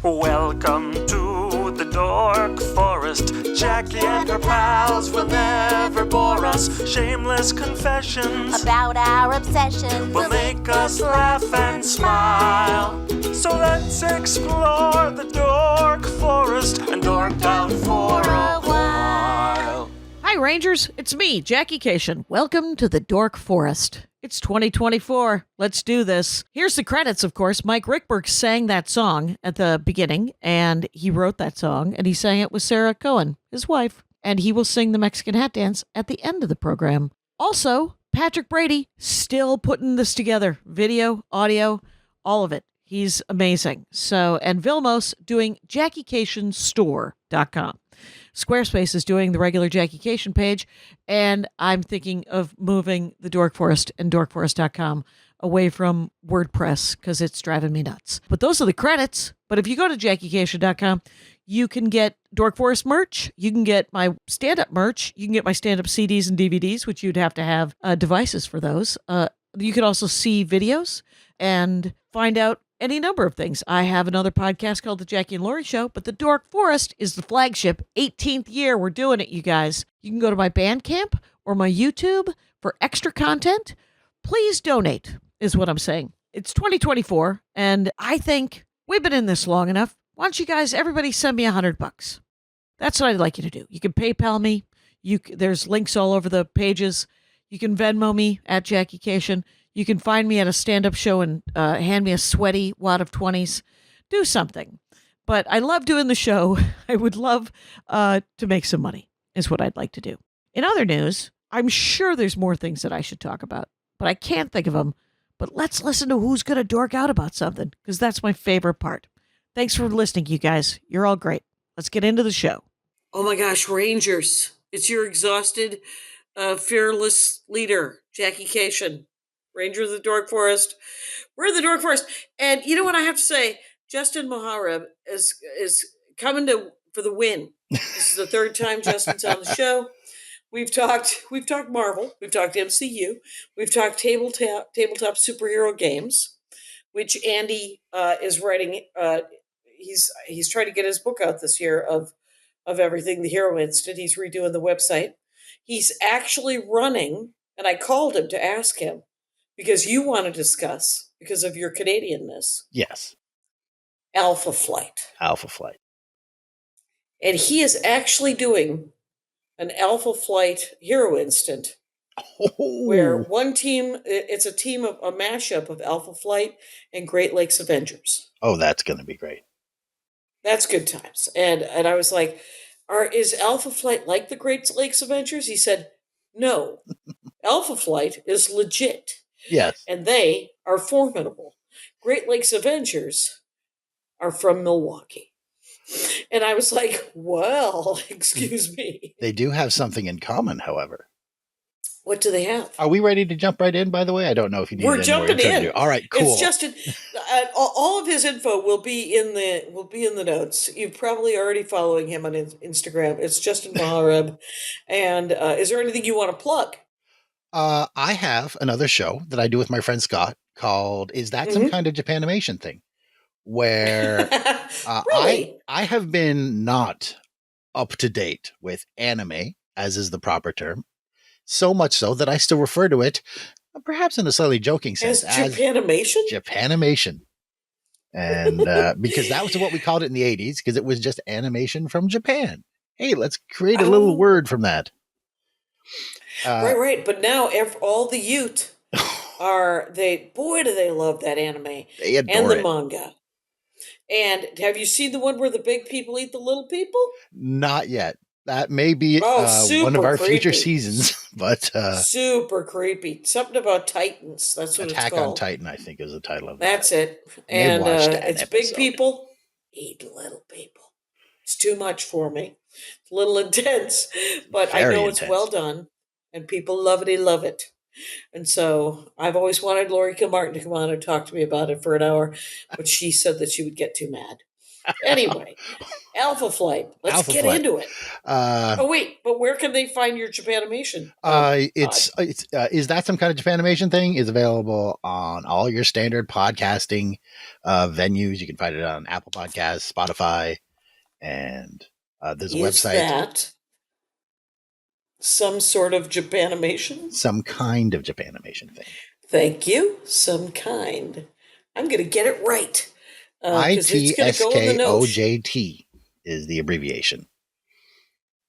Welcome to the Dork Forest. Jackie and her pals will never bore us. Shameless confessions about our obsession will make us laugh and smile. So let's explore the Dork Forest and dork out for a while. Hi, Rangers. It's me, Jackie Kashian. Welcome to the Dork Forest. It's 2024. Let's do this. Here's the credits, of course. Mike Ruekberg sang that song at the beginning, and he wrote that song, and he sang it with Sarah Cohen, his wife, and he will sing the Mexican hat dance at the end of the program. Also, Patrick Brady, still putting this together. Video, audio, all of it. He's amazing. So, and Vilmos doing JackieKashianStore.com. Squarespace is doing the regular Jackie Kashian page, and I'm thinking of moving the Dork Forest and dorkforest.com away from WordPress because it's driving me nuts. But those are the credits. But if you go to JackieKashian.com, you can get Dork Forest merch. You can get my stand-up merch. You can get my stand-up CDs and DVDs, which you'd have to have devices for those. You can also see videos and find out any number of things. I have another podcast called The Jackie and Laurie Show, but the Dork Forest is the flagship. 18th year. We're doing it, you guys. You can go to my Bandcamp or my YouTube for extra content. Please donate, is what I'm saying. It's 2024, and I think we've been in this long enough. Why don't you guys, everybody send me $100? That's what I'd like you to do. You can PayPal me. There's links all over the pages. You can Venmo me at Jackie Kashian. You can find me at a stand-up show and hand me a sweaty wad of 20s. Do something. But I love doing the show. I would love to make some money, is what I'd like to do. In other news, I'm sure there's more things that I should talk about, but I can't think of them. But let's listen to who's going to dork out about something, because that's my favorite part. Thanks for listening, you guys. You're all great. Let's get into the show. Oh my gosh, Rangers. It's your exhausted, fearless leader, Jackie Kashian. Ranger of the Dork Forest. We're in the Dork Forest. And you know what I have to say? Justin Mohareb is coming for the win. This is the third time Justin's on the show. We've talked Marvel. We've talked MCU. We've talked tabletop superhero games, which Andy is writing. He's trying to get his book out this year of everything, the Hero Instant. He's redoing the website. He's actually running, and I called him to ask him, because you want to discuss, because of your Canadianness. Yes. Alpha Flight. Alpha Flight. And he is actually doing an Alpha Flight Hero Instant. Where one team, it's a mashup of Alpha Flight and Great Lakes Avengers. Oh, that's going to be great. That's good times. And I was like, is Alpha Flight like the Great Lakes Avengers? He said, no. Alpha Flight is legit. Yes. And they are formidable. Great Lakes Avengers are from Milwaukee. And I was like, well, excuse me. They do have something in common, however. What do they have? Are we ready to jump right in, by the way? I don't know if you need We're any jumping more in. All right, cool. It's Justin. All of his info will be in the notes. You're probably already following him on Instagram. It's Justin Mohareb. And is there anything you want to plug? I have another show that I do with my friend Scott called Is That Some Kind of Japanimation Thing? Where really? I have been not up to date with anime, as is the proper term, so much so that I still refer to it, perhaps in a slightly joking sense, as Japanimation? Japanimation. And because that was what we called it in the 80s, because it was just animation from Japan. Hey, let's create a little word from that. Right. But now all the youth do they love that anime. They adore and the it. manga. And have you seen the one where the big people eat the little people? Not yet. That may be one of our future seasons, but super creepy. Something about Titans. That's what Attack it's called. on Titan, I think, is the title of that. That's it. And it's big people eat little people. It's too much for me. It's a little intense, but I know it's well done, and people love it. And so I've always wanted Laurie Kilmartin to come on and talk to me about it for an hour, but she said that she would get too mad. Anyway, Alpha Flight. Let's Alpha get Flight. into it. Oh wait, but where can they find your Japanimation? It's is that some kind of Japanimation thing? Is available on all your standard podcasting venues. You can find it on Apple Podcasts, Spotify, and there's a Is website. that some sort of Japanimation? Some kind of Japanimation thing. Thank you. Some kind. I'm going to get it right. Because it's going to go in the notes. ITSKOJT is the abbreviation.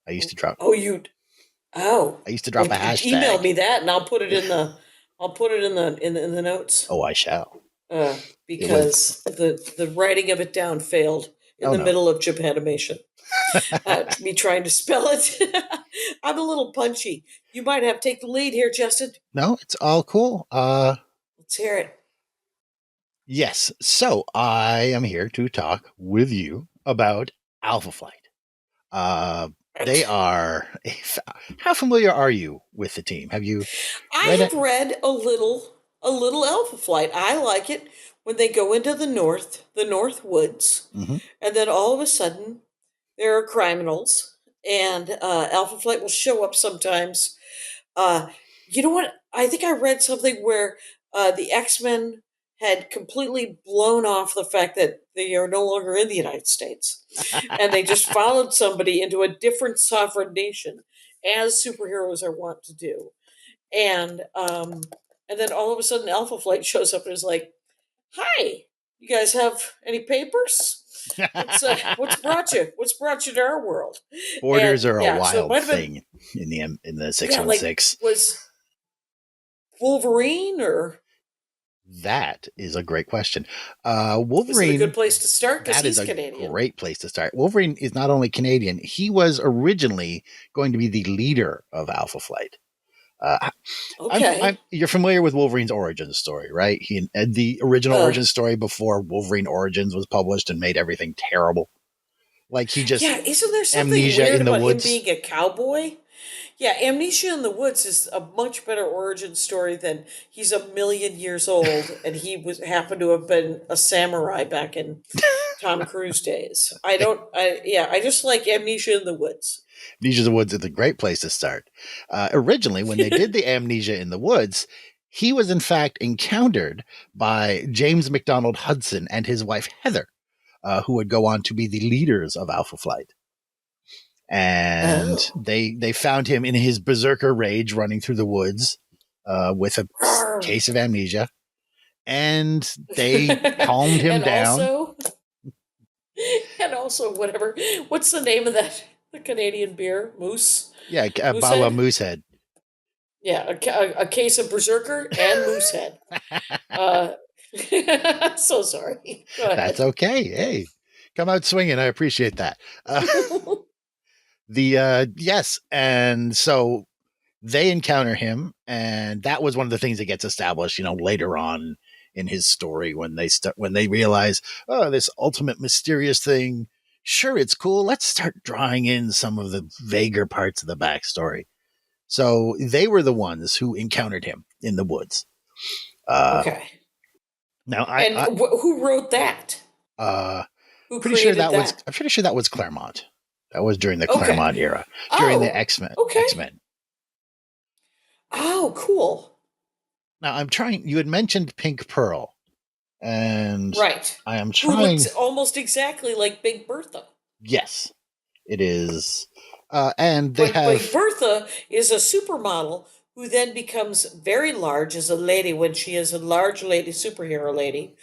I used to drop. Oh, you. Oh. I used to drop a hashtag. Email me that, and I'll put it in the. I'll put it in the notes. Oh, I shall. Because the writing of it down failed in the middle of Japanimation. Me trying to spell it. I'm a little punchy. You might have to take the lead here, Justin. No, it's all cool. Let's hear it. Yes. So I am here to talk with you about Alpha Flight. They are. How familiar are you with the team? Have you? I have read a little Alpha Flight. I like it when they go into the north woods, and then all of a sudden there are criminals, and Alpha Flight will show up sometimes. You know what? I think I read something where the X-Men had completely blown off the fact that they are no longer in the United States. And they just followed somebody into a different sovereign nation, as superheroes are wont to do. And then all of a sudden Alpha Flight shows up and is like, "Hi, you guys have any papers? What's brought you? What's brought you to our world?" Borders are a so wild thing in the 616. Was Wolverine or? That is a great question. Wolverine is a good place to start because he's Canadian. Great place to start. Wolverine is not only Canadian; he was originally going to be the leader of Alpha Flight. Okay. You're familiar with Wolverine's origin story, right? The original origin story before Wolverine Origins was published and made everything terrible. Like he just isn't there something amnesia weird in the about woods. him being a cowboy? Yeah, Amnesia in the Woods is a much better origin story than he's 1,000,000 years old and he happened to have been a samurai back in Tom Cruise days. I just like Amnesia in the Woods. Amnesia in the Woods is a great place to start. Originally, when they did the Amnesia in the Woods, he was in fact encountered by James MacDonald Hudson and his wife Heather, who would go on to be the leaders of Alpha Flight. And they found him in his berserker rage running through the woods with a case of amnesia. And they calmed him down. And also, what's the name of the Canadian beer? Moose? Yeah, a bottle of Moosehead. Yeah, a case of berserker and Moosehead. So sorry. That's okay. Hey, come out swinging. I appreciate that. Yes, and so they encounter him, and that was one of the things that gets established, later on in his story when they realize, oh, this ultimate mysterious thing. Sure, it's cool. Let's start drawing in some of the vaguer parts of the backstory. So they were the ones who encountered him in the woods. Okay. Now, who wrote that? I'm pretty sure that was Claremont. That was during the Claremont era, during the X-Men. Okay. X-Men. Oh, cool. Now you had mentioned Pink Pearl, and right. I am who trying. looks almost exactly like Big Bertha. Yes, it is. And they have. Big Bertha is a supermodel who then becomes very large as a lady when she is a large lady, superhero lady.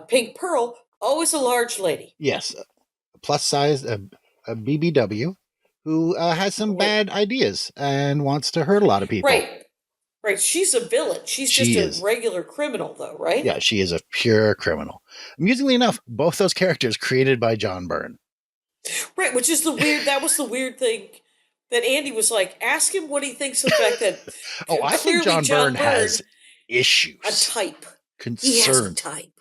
Pink Pearl, always a large lady. Yes, plus size. A BBW who has some bad ideas and wants to hurt a lot of people. Right. She's a villain. She's just a regular criminal, though, right? Yeah, she is a pure criminal. Amusingly enough, both those characters created by John Byrne. Right, which is that was the weird thing that Andy was like, ask him what he thinks of the fact that I think John Byrne has issues. A type. Concern. He has a type.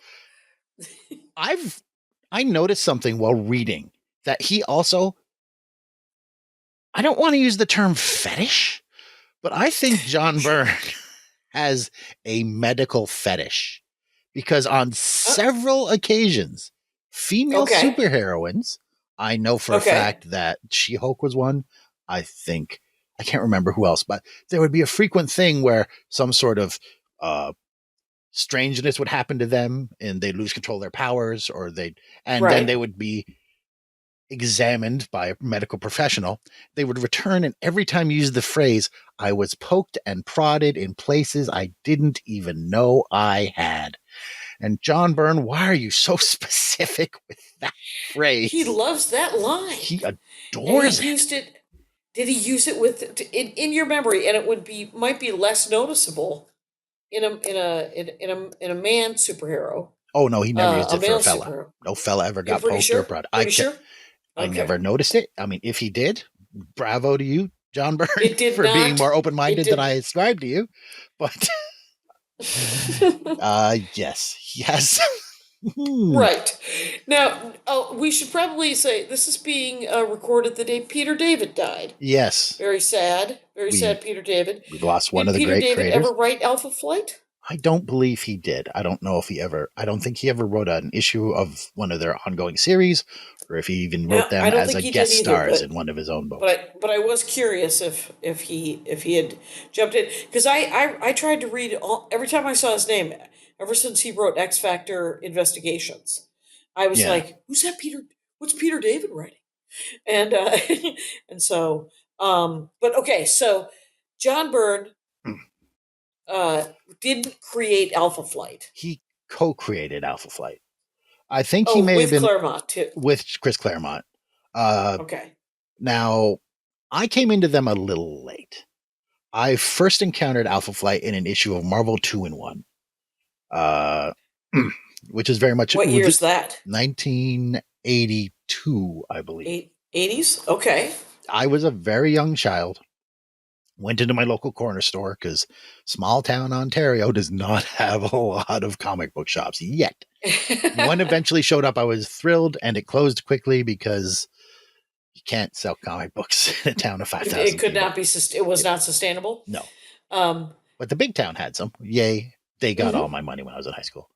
I noticed something while reading. That he also, I don't want to use the term fetish, but I think John Byrne has a medical fetish because on several occasions, female superheroines I know for a fact that She-Hulk was one. I can't remember who else, but there would be a frequent thing where some sort of strangeness would happen to them and they'd lose control of their powers, or then they would be examined by a medical professional. They would return and every time use the phrase, "I was poked and prodded in places I didn't even know I had." And John Byrne, why are you so specific with that phrase? He loves that line. He adores it. Used it. Did he use it in your memory? And it might be less noticeable in a man superhero. Oh no, he never used it for a fella. Superhero. No fella ever got poked or prodded. Pretty sure? I never noticed it. I mean, if he did, bravo to you, John Byrne, for not. being more open-minded than I ascribed to you. But yes, he has. Right. Now, we should probably say this is being recorded the day Peter David died. Yes. Very sad. Very sad, Peter David. We've lost one of the Peter great David creators. Ever write Alpha Flight? I don't believe he did. I don't know if I don't think he ever wrote an issue of one of their ongoing series, or if he even wrote them as a guest stars in one of his own books. But I was curious if he had jumped in, because I tried to read every time I saw his name ever since he wrote X Factor Investigations. I was like, who's that Peter? What's Peter David writing? And and so but okay, so John Byrne didn't create Alpha Flight. He co-created Alpha Flight. I think he may have been Claremont too. With Chris Claremont. Okay. Now, I came into them a little late. I first encountered Alpha Flight in an issue of Marvel 2-in-1, which is very much... What year is that? 1982, I believe. 80s? Okay. I was a very young child. Went into my local corner store because small town Ontario does not have a lot of comic book shops yet. One eventually showed up. I was thrilled, and it closed quickly because you can't sell comic books in a town of 5,000 It could not be. It was not sustainable. No. But the big town had some. Yay! They got all my money when I was in high school.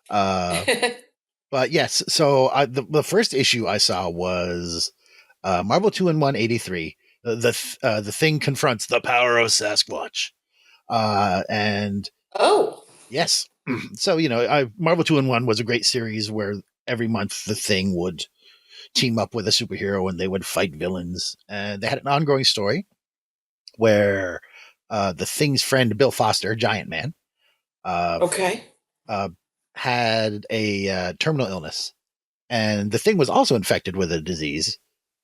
But yes, so the first issue I saw was Marvel 2-in-1 83. The Thing confronts the power of Sasquatch, and yes, so Marvel 2-in-1 was a great series where every month the Thing would team up with a superhero and they would fight villains, and they had an ongoing story where the Thing's friend Bill Foster, Giant Man, had a terminal illness, and the Thing was also infected with a disease.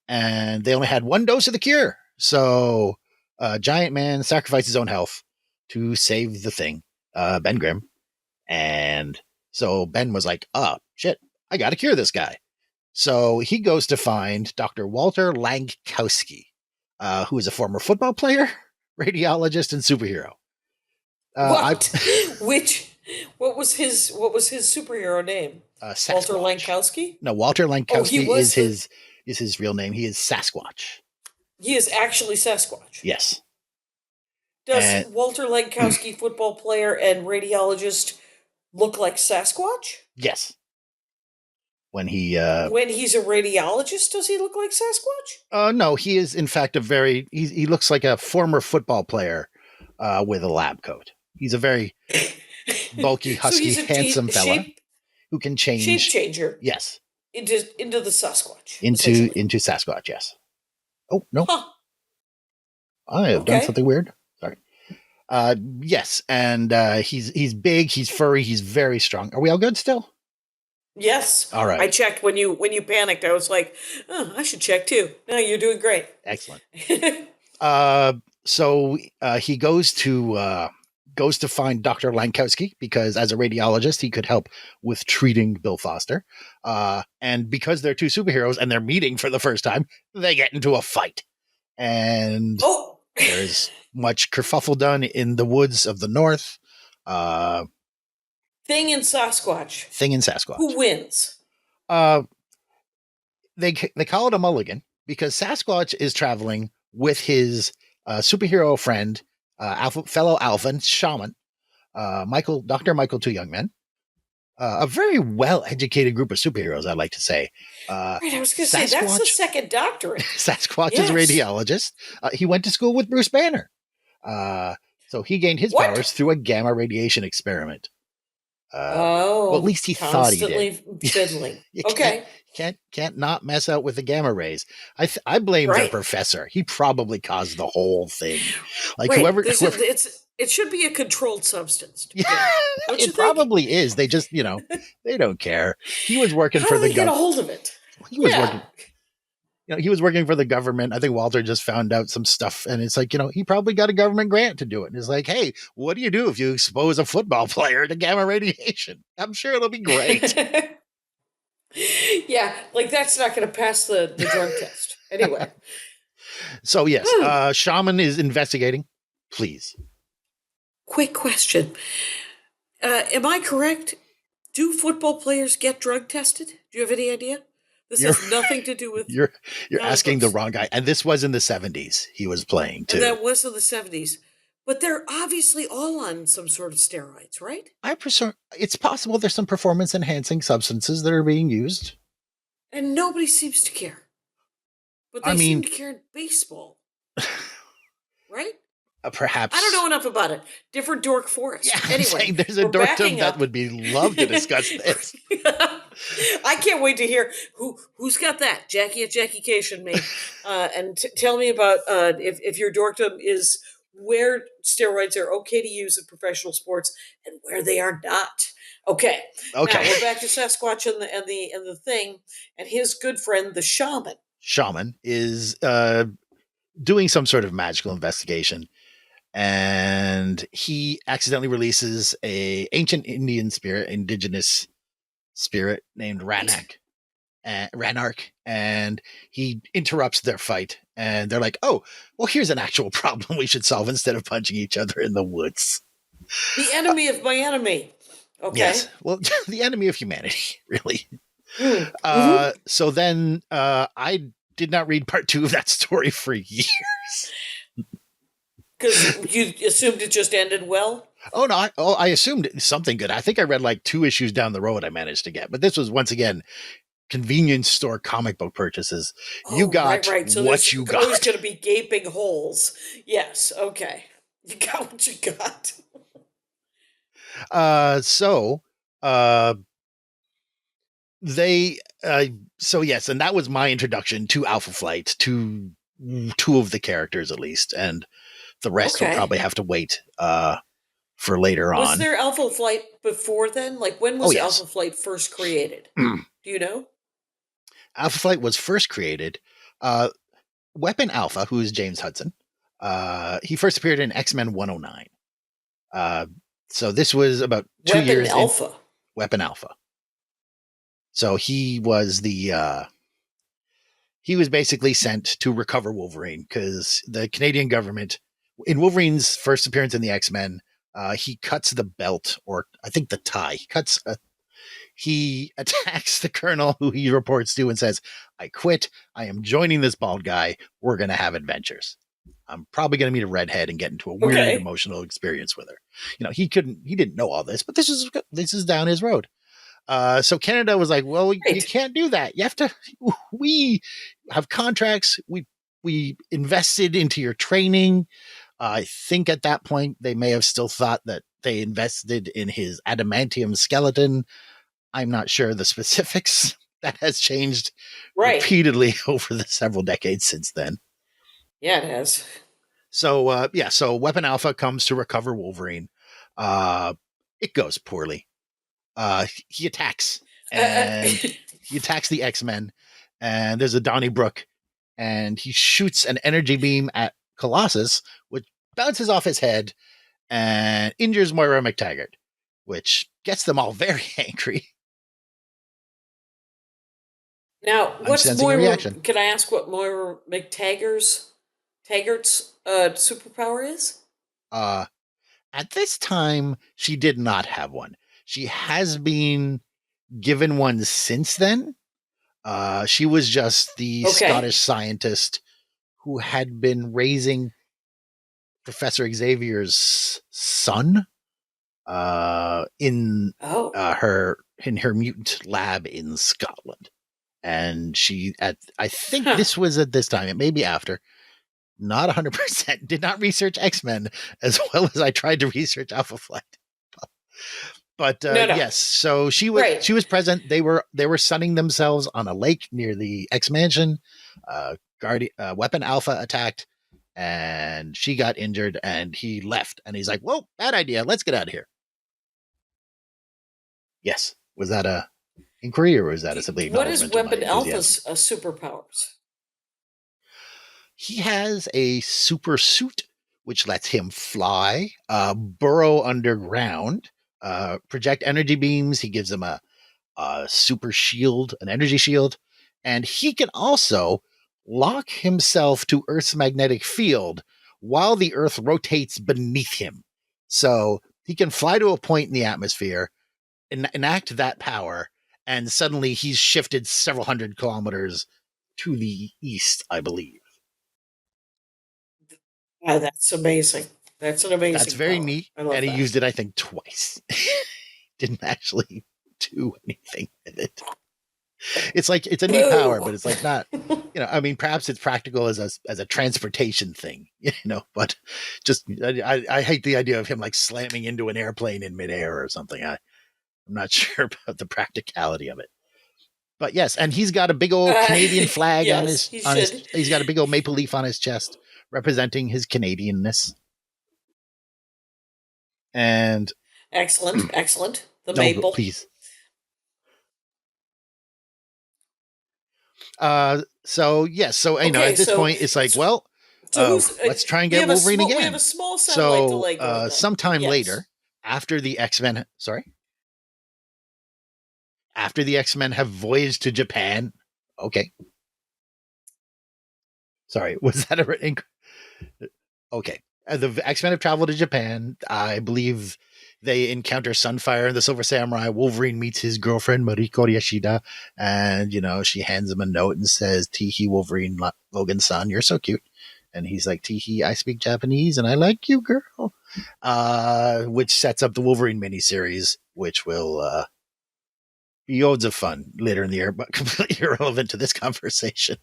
And they only had one dose of the cure. So Giant Man sacrificed his own health to save the Thing, Ben Grimm. And so Ben was like, oh, shit, I got to cure this guy. So he goes to find Dr. Walter Lankowski, who is a former football player, radiologist, and superhero. What was his superhero name? Walter Lankowski? No, Walter Lankowski is his real name. He is Sasquatch. He is actually Sasquatch. Yes. Does Walter Lankowski, football player and radiologist, look like Sasquatch? Yes. When he's a radiologist, does he look like Sasquatch? No, he is in fact he looks like a former football player with a lab coat. He's a very bulky, husky, handsome fella who can change. Shape changer. Yes. Into the Sasquatch. Into Sasquatch, yes. Oh, no. Huh. I have done something weird. Sorry. Yes, and he's big, he's furry, he's very strong. Are we all good still? Yes. All right. I checked when you panicked. I was like, oh, I should check too. No, you're doing great. Excellent. So he goes to find Dr. Lankowski because as a radiologist, he could help with treating Bill Foster. And because they're two superheroes and they're meeting for the first time, they get into a fight. And there's much kerfuffle done in the woods of the north. Thing and Sasquatch. Who wins? They call it a mulligan because Sasquatch is traveling with his superhero friend, fellow Alpha shaman, Dr. Michael Two Young Men, a very well-educated group of superheroes, I'd like to say. Right, I was going to say, that's the Sasquatch- second doctorate. Sasquatch is Yes. a radiologist. He went to school with Bruce Banner. So he gained his What? powers through a gamma radiation experiment. Oh, well, at least he thought he did. constantly fiddling. You Okay. can't not mess out with the gamma rays. I blame their Right. professor. He probably caused the whole thing. Like Right. whoever It should be a controlled substance. yeah, Don't you it think? probably is. They just, they don't care. He was working How for do the they get a government. hold of it? He was Yeah. working. He was working for the government. I think Walter just found out some stuff, and it's like, he probably got a government grant to do it. And it's like, hey, what do you do if you expose a football player to gamma radiation? I'm sure it'll be great. Yeah, like that's not going to pass the drug test. Anyway. So yes, Shaman is investigating. Please. Quick question. Am I correct? Do football players get drug tested? Do you have any idea? This has nothing to do with... You're asking the books. wrong guy. And this was in the 70s he was playing too. And that was in the 70s. But they're obviously all on some sort of steroids, right? It's possible there's some performance enhancing substances that are being used. And nobody seems to care. But they seem to care in baseball. Right? Perhaps. I don't know enough about it. Different dork forest. Yeah, Anyway, there's a we're dorkdom backing that up. would be love to discuss this. I can't wait to hear who's got that. Jackie at Jackication made, and tell me about if your dorkdom is where steroids are okay to use in professional sports and where they are not. Okay. Okay. Now we're back to Sasquatch and the thing, and his good friend the shaman. Shaman is doing some sort of magical investigation, and he accidentally releases a ancient indigenous spirit named Ranark, and he interrupts their fight. And they're like, "Oh, well, here's an actual problem we should solve instead of punching each other in the woods." The enemy of my enemy. Okay. Yes, well, the enemy of humanity, really. Mm-hmm. So then, I did not read part 2 of that story for years. Because you assumed it just ended well? Oh, no. I assumed something good. I think I read like 2 issues down the road I managed to get. But this was, once again, convenience store comic book purchases. You got right. So what you got. Always going to be gaping holes. Yes. Okay. You got what you got. So yes, and that was my introduction to Alpha Flight, to 2 of the characters at least. And the rest will probably have to wait for later on. Was there Alpha Flight before then? Like, when was Alpha Flight first created? Do you know? Alpha Flight was first created. Weapon Alpha, who is James Hudson, he first appeared in X-Men 109. So this was about 2 years. Alpha. Weapon Alpha. So he was he was basically sent to recover Wolverine because the Canadian government, in Wolverine's first appearance in the X-Men, he cuts the belt, or I think the tie. He attacks the colonel who he reports to and says, "I quit. I am joining this bald guy. We're going to have adventures. I'm probably going to meet a redhead and get into a weird emotional experience with her." He didn't know all this, but this is down his road. So Canada was like, "Well, you can't do that. You have to, we have contracts. We invested into your training." I think at that point they may have still thought that they invested in his adamantium skeleton. I'm not sure the specifics. That has changed repeatedly over the several decades since then. Yeah, it has. So, so Weapon Alpha comes to recover Wolverine. It goes poorly. He attacks, and he attacks the X-Men, and there's a Donnybrook, and he shoots an energy beam at Colossus, which bounces off his head and injures Moira McTaggart, which gets them all very angry. Now, what's Moira? Can I ask what Moira McTaggart's superpower is? At this time, she did not have one. She has been given one since then. She was just the Scottish scientist who had been raising Professor Xavier's son in her her mutant lab in Scotland. And I think Huh. this was at this time, it may be after, not 100%, did not research X-Men as well as I tried to research Alpha Flight. But No. yes, so she Right. was present. They were sunning themselves on a lake near the X Mansion. Weapon Alpha attacked, and she got injured, and he left. And he's like, "Whoa, bad idea. Let's get out of here." Yes, was that a inquiry, or was that a simply What is acknowledgement of my Weapon enthusiasm? Alpha's superpowers? He has a super suit which lets him fly, burrow underground, project energy beams. He gives them a super shield, an energy shield, and he can also lock himself to Earth's magnetic field while the Earth rotates beneath him. So he can fly to a point in the atmosphere, enact that power, and suddenly he's shifted several hundred kilometers to the east, I believe. That's amazing. That's an amazing That's very power. neat. I love And he that. used it, I think, twice. Didn't actually do anything with it. It's like, it's a neat power, but it's like not, I mean, perhaps it's practical as a transportation thing, but just, I hate the idea of him like slamming into an airplane in midair or something. I'm not sure about the practicality of it. But yes, and he's got a big old Canadian flag on yes, his, he's got a big old maple leaf on his chest representing his Canadianness. And excellent. The maple. Please. So yes, so at this point it's like, well, let's try and get Wolverine again. We have a small satellite delay going on. Sometime later, after the X-Men, after the X-Men have voyaged to Japan. Okay. Sorry, was that okay? The X-Men have traveled to Japan. I believe they encounter Sunfire and the Silver Samurai. Wolverine meets his girlfriend, Mariko Yashida, and, she hands him a note and says, "Teehee, Wolverine, Logan-san, you're so cute." And he's like, "Teehee, I speak Japanese and I like you, girl." Which sets up the Wolverine miniseries, which will be loads of fun later in the year, but completely irrelevant to this conversation.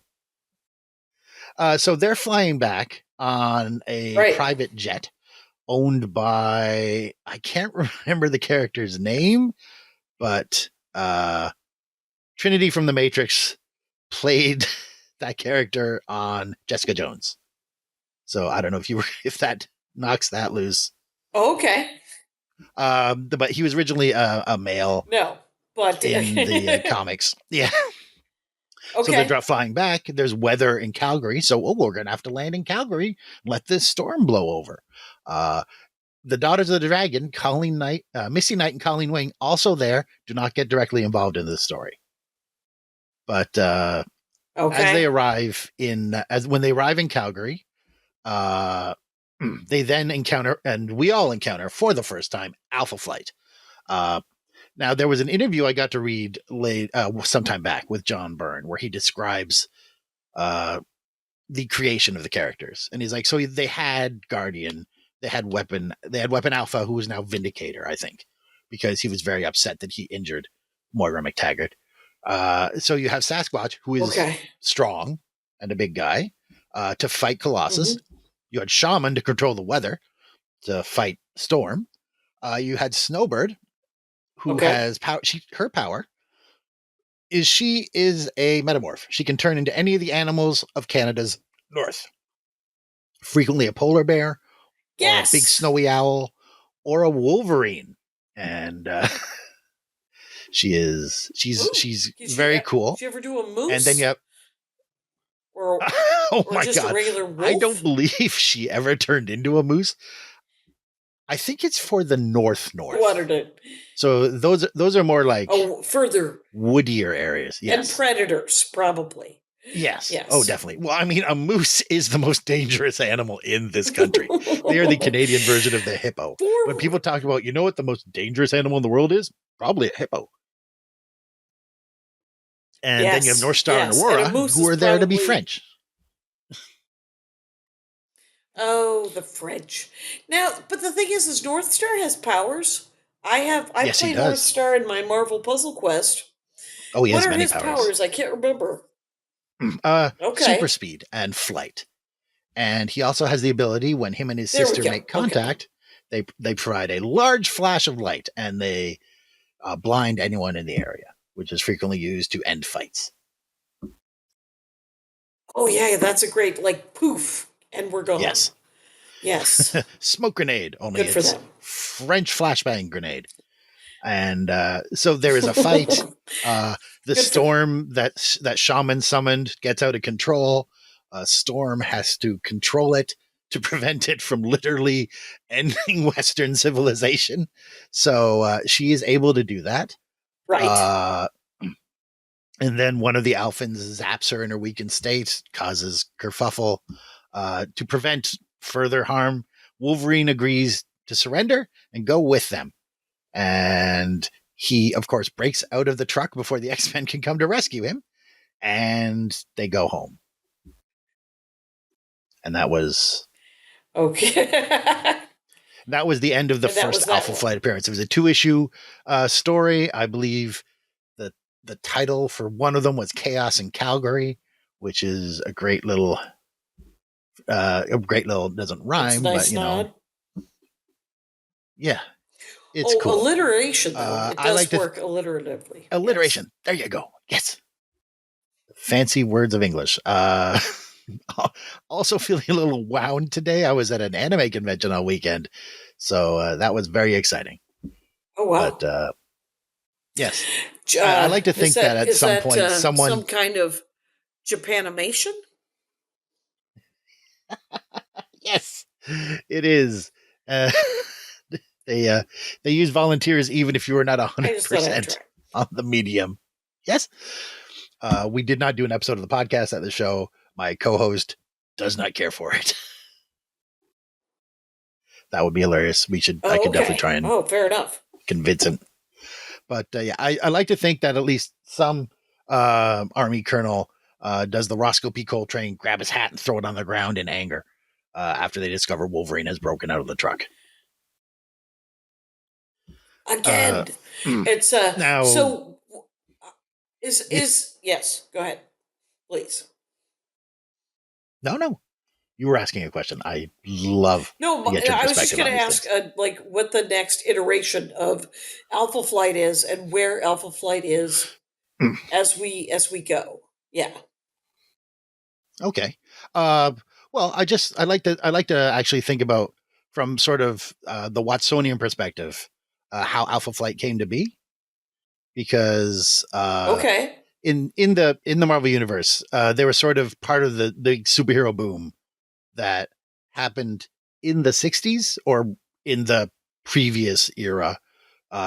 So they're flying back on a private jet owned by, I can't remember the character's name, but Trinity from The Matrix played that character on Jessica Jones. So I don't know if that knocks that loose. Okay. But he was originally a male. No, but in the comics. Yeah. Okay. So they're flying back. There's weather in Calgary. So we're going to have to land in Calgary and let this storm blow over. The Daughters of the Dragon, Colleen Knight, Misty Knight and Colleen Wing, also there, do not get directly involved in this story. But as they arrive when they arrive in Calgary, they then encounter, and we all encounter for the first time, Alpha Flight. Now, there was an interview I got to read sometime back with John Byrne where he describes the creation of the characters. And he's like, so they had Guardian, they had Weapon Alpha, who is now Vindicator, I think, because he was very upset that he injured Moira McTaggart. So you have Sasquatch, who is strong and a big guy, to fight Colossus. Mm-hmm. You had Shaman to control the weather, to fight Storm. You had Snowbird, who has power. Her power is she is a metamorph. She can turn into any of the animals of Canada's north. Frequently a polar bear, or a big snowy owl, or a wolverine. And she's very cool. Did you ever do a moose? And then you have or my just God. a regular wolf? I don't believe she ever turned into a moose. I think it's for the north. Watered it. So those are more like further woodier areas. Yes. And predators, probably. Yes. Oh, definitely. Well, I mean, a moose is the most dangerous animal in this country. They are the Canadian version of the hippo. When people talk about, what the most dangerous animal in the world is? Probably a hippo. And then you have North Star and Aurora, who are there to be French. Oh, the French. Now, but the thing is North Star has powers. I Yes, he played does. North Star in my Marvel Puzzle Quest. Oh, he What has are many his powers? I can't remember. Super Okay. speed and flight. And he also has the ability, when him and his There we sister go. make Okay. contact, they provide a large flash of light and they blind anyone in the area, which is frequently used to end fights. Oh yeah, that's a great like poof, and we're gone. Yes. Yes. Smoke grenade, only Good for it's them. French flashbang grenade. And so there is a fight. The Good for- storm that shaman summoned gets out of control. Storm has to control it to prevent it from literally ending Western civilization. So she is able to do that. Right. And then one of the Alphans zaps her in her weakened state, causes kerfuffle. To prevent further harm, Wolverine agrees to surrender and go with them. And he, of course, breaks out of the truck before the X-Men can come to rescue him. And they go home. And that was Okay. the end of the And that was first that Alpha one. Flight appearance. It was a 2-issue story. I believe the title for one of them was Chaos in Calgary, which is a great little doesn't rhyme, It's a nice but you know, nod. yeah, it's cool. Alliteration though. It I does like to work alliteratively. alliteration. There you go. Yes. Fancy words of English. Also feeling a little wound today. I was at an anime convention all weekend, so that was very exciting. Oh wow. But yes, I like to think that at some point someone some kind of Japanimation. yes, it is. They use volunteers even if you are not I just thought I'd 100% try. on the medium. Yes. We did not do an episode of the podcast at the show. My co-host does not care for it. That would be hilarious. I could definitely try and fair enough. convince him. But yeah, I like to think that at least some army colonel does the Roscoe P. Coltrane, grab his hat and throw it on the ground in anger after they discover Wolverine has broken out of the truck. Again, it's now. So is yes. Go ahead, please. No. You were asking a question. I love No, to get your I was just perspective going on to these ask, things. like, what the next iteration of Alpha Flight is, and where Alpha Flight is as we go. Yeah. Okay. Well, I like to actually think about from sort of the Watsonian perspective how Alpha Flight came to be, because Okay. in the Marvel universe, they were sort of part of the superhero boom that happened in the 60s or in the previous era,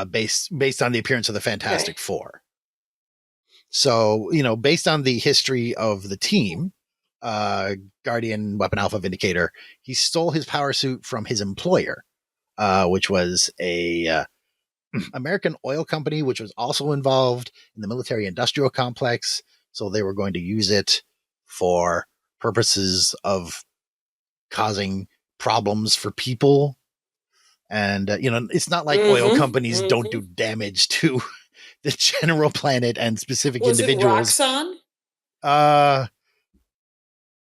based on the appearance of the Fantastic Four. So, you know, based on the history of the team, Guardian, Weapon Alpha, Vindicator, he stole his power suit from his employer, which was a American oil company, which was also involved in the military industrial complex. So they were going to use it for purposes of causing problems for people. And, you know, it's not like oil companies don't do damage to the general planet and specific individuals. Was it Roxxon?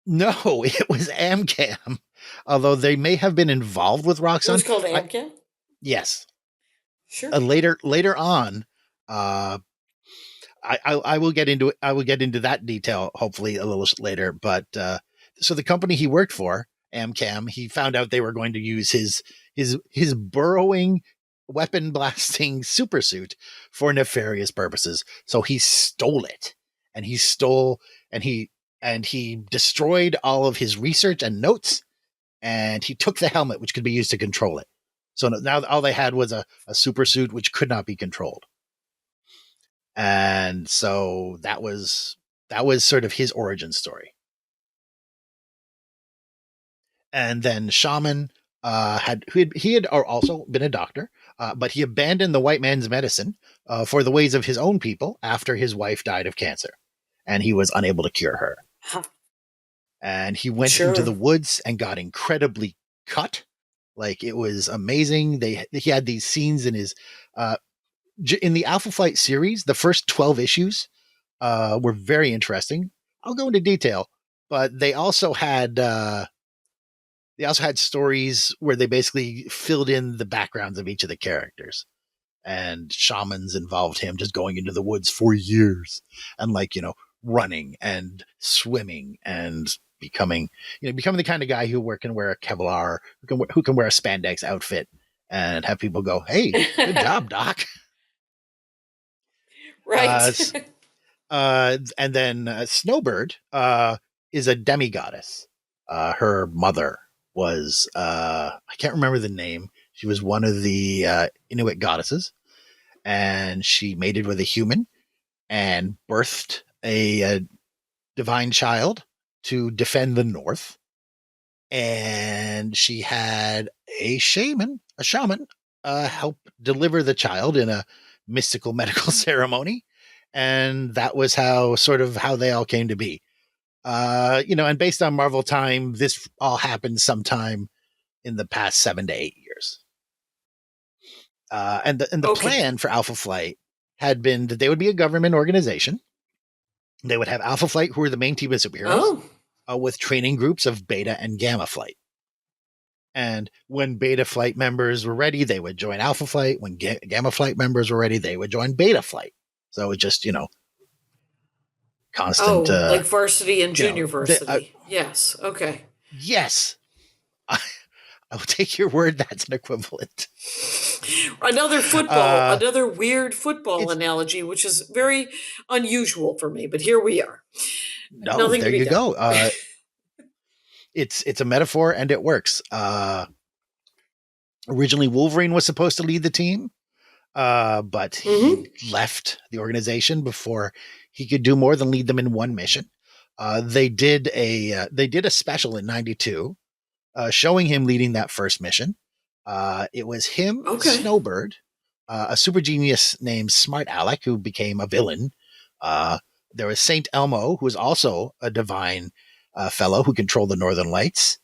No, it was Amcam. Although they may have been involved with Roxxon. It was called Amcam? Yes. Sure. Later on, I will get into it. I will get into that detail hopefully a little later. But so the company he worked for, Amcam, he found out they were going to use his burrowing, weapon blasting supersuit for nefarious purposes. So he stole it, and he destroyed all of his research and notes, and he took the helmet, which could be used to control it. So now all they had was a supersuit which could not be controlled. And so that was sort of his origin story. And then Shaman he had also been a doctor, but he abandoned the white man's medicine for the ways of his own people after his wife died of cancer, and he was unable to cure her. Huh. And he went into the woods and got incredibly cut, Like, it was amazing. He had these scenes in his in the Alpha Flight series. The first 12 issues were very interesting. I'll go into detail, but they also had stories where they basically filled in the backgrounds of each of the characters. And shamans involved him just going into the woods for years and, like, running and swimming and becoming the kind of guy who can wear a Kevlar, who can wear a spandex outfit and have people go, "Hey, good job, Doc." Right. And then Snowbird is a demigoddess. Her mother was I can't remember the name. She was one of the Inuit goddesses, and she mated with a human and birthed a divine child to defend the North. And she had a shaman help deliver the child in a mystical medical ceremony. And that was how they all came to be. And based on Marvel time, this all happened sometime in the past 7 to 8 years. And the plan for Alpha Flight had been that they would be a government organization. They would have Alpha Flight, who were the main team of superheroes, with training groups of Beta and Gamma Flight. And when Beta Flight members were ready, they would join Alpha Flight. When Gamma Flight members were ready, they would join Beta Flight. So it just, constant. Like varsity and junior varsity. Yes. Okay. Yes. I will take your word. That's an equivalent. Another weird football analogy, which is very unusual for me, but here we are. No, there you go. It's a metaphor and it works. Originally Wolverine was supposed to lead the team, but he left the organization before he could do more than lead them in one mission. They did a special in '92, showing him leading that first mission. It was him, Snowbird, a super genius named Smart Alec, who became a villain. There was Saint Elmo, who was also a divine fellow who controlled the Northern Lights.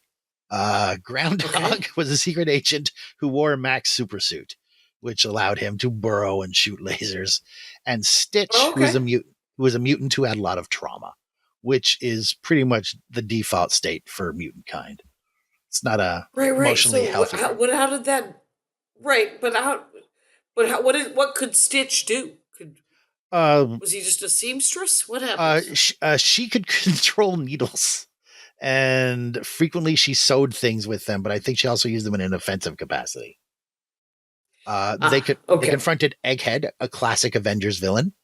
Groundhog was a secret agent who wore a Max supersuit, which allowed him to burrow and shoot lasers. And Stitch, who was a mutant who had a lot of trauma, which is pretty much the default state for mutant kind. It's not a emotionally healthy. How did that? Right, what could Stitch do? Was he just a seamstress? What happened? She could control needles, and frequently she sewed things with them. But I think she also used them in an offensive capacity. They confronted Egghead, a classic Avengers villain,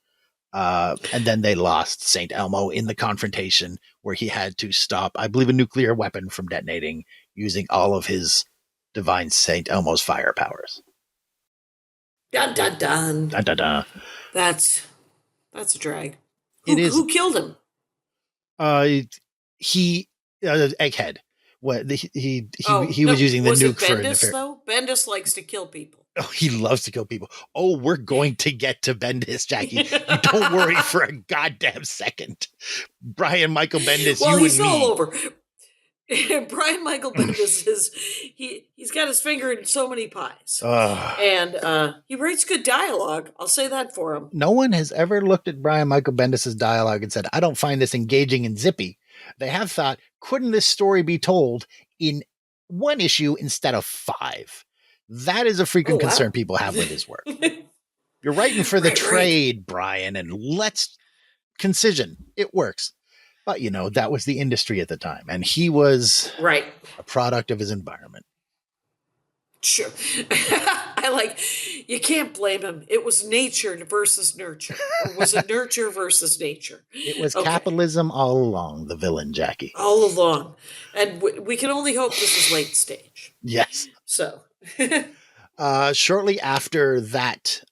and then they lost Saint Elmo in the confrontation, where he had to stop, I believe, a nuclear weapon from detonating using all of his divine Saint Elmo's fire powers. Dun dun dun. Dun dun dun. That's a drag. Who killed him? Egghead. He was using the nuke for Bendis, though? Bendis likes to kill people. Oh, he loves to kill people. Oh, we're going to get to Bendis, Jackie. You don't worry for a goddamn second. Brian Michael Bendis, he's all over. Brian Michael Bendis he's got his finger in so many pies. And he writes good dialogue. I'll say that for him. No one has ever looked at Brian Michael Bendis' dialogue and said, I don't find this engaging and zippy. They have thought, couldn't this story be told in one issue instead of 5? That is a frequent concern people have with his work. You're writing for the trade, Brian, and let's concision. It works. But, that was the industry at the time. And he was a product of his environment. Sure. You can't blame him. It was nature versus nurture. Or was it nurture versus nature? It was capitalism all along, the villain, Jackie. All along. And we can only hope this is late stage. Yes. So. Shortly after that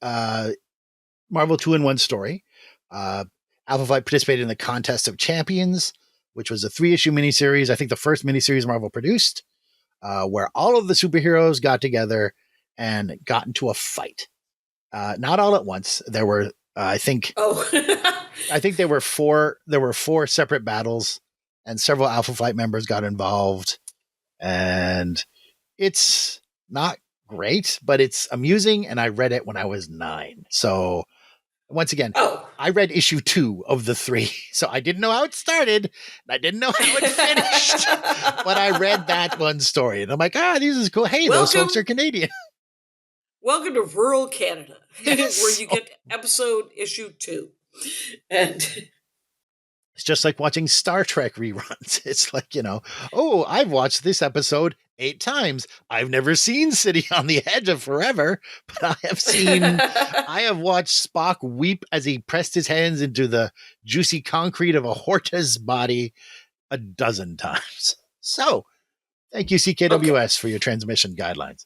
Marvel 2-in-1 story, Alpha Flight participated in the Contest of Champions, which was a 3-issue miniseries. I think the first miniseries Marvel produced, where all of the superheroes got together and got into a fight. Not all at once. There were, I think there were 4 separate battles, and several Alpha Flight members got involved. And it's not great, but it's amusing, and I read it when I was 9. So once again, I read issue 2 of the 3, so I didn't know how it started, and I didn't know how it finished, but I read that one story, and I'm like, this is cool. Hey, those folks are Canadian. Welcome to rural Canada, Yes. where you get issue 2. And it's just like watching Star Trek reruns. It's like, I've watched this episode 8 times. I've never seen City on the Edge of Forever, but I have watched Spock weep as he pressed his hands into the juicy concrete of a Horta's body a dozen times. So, thank you, CKWS, for your transmission guidelines.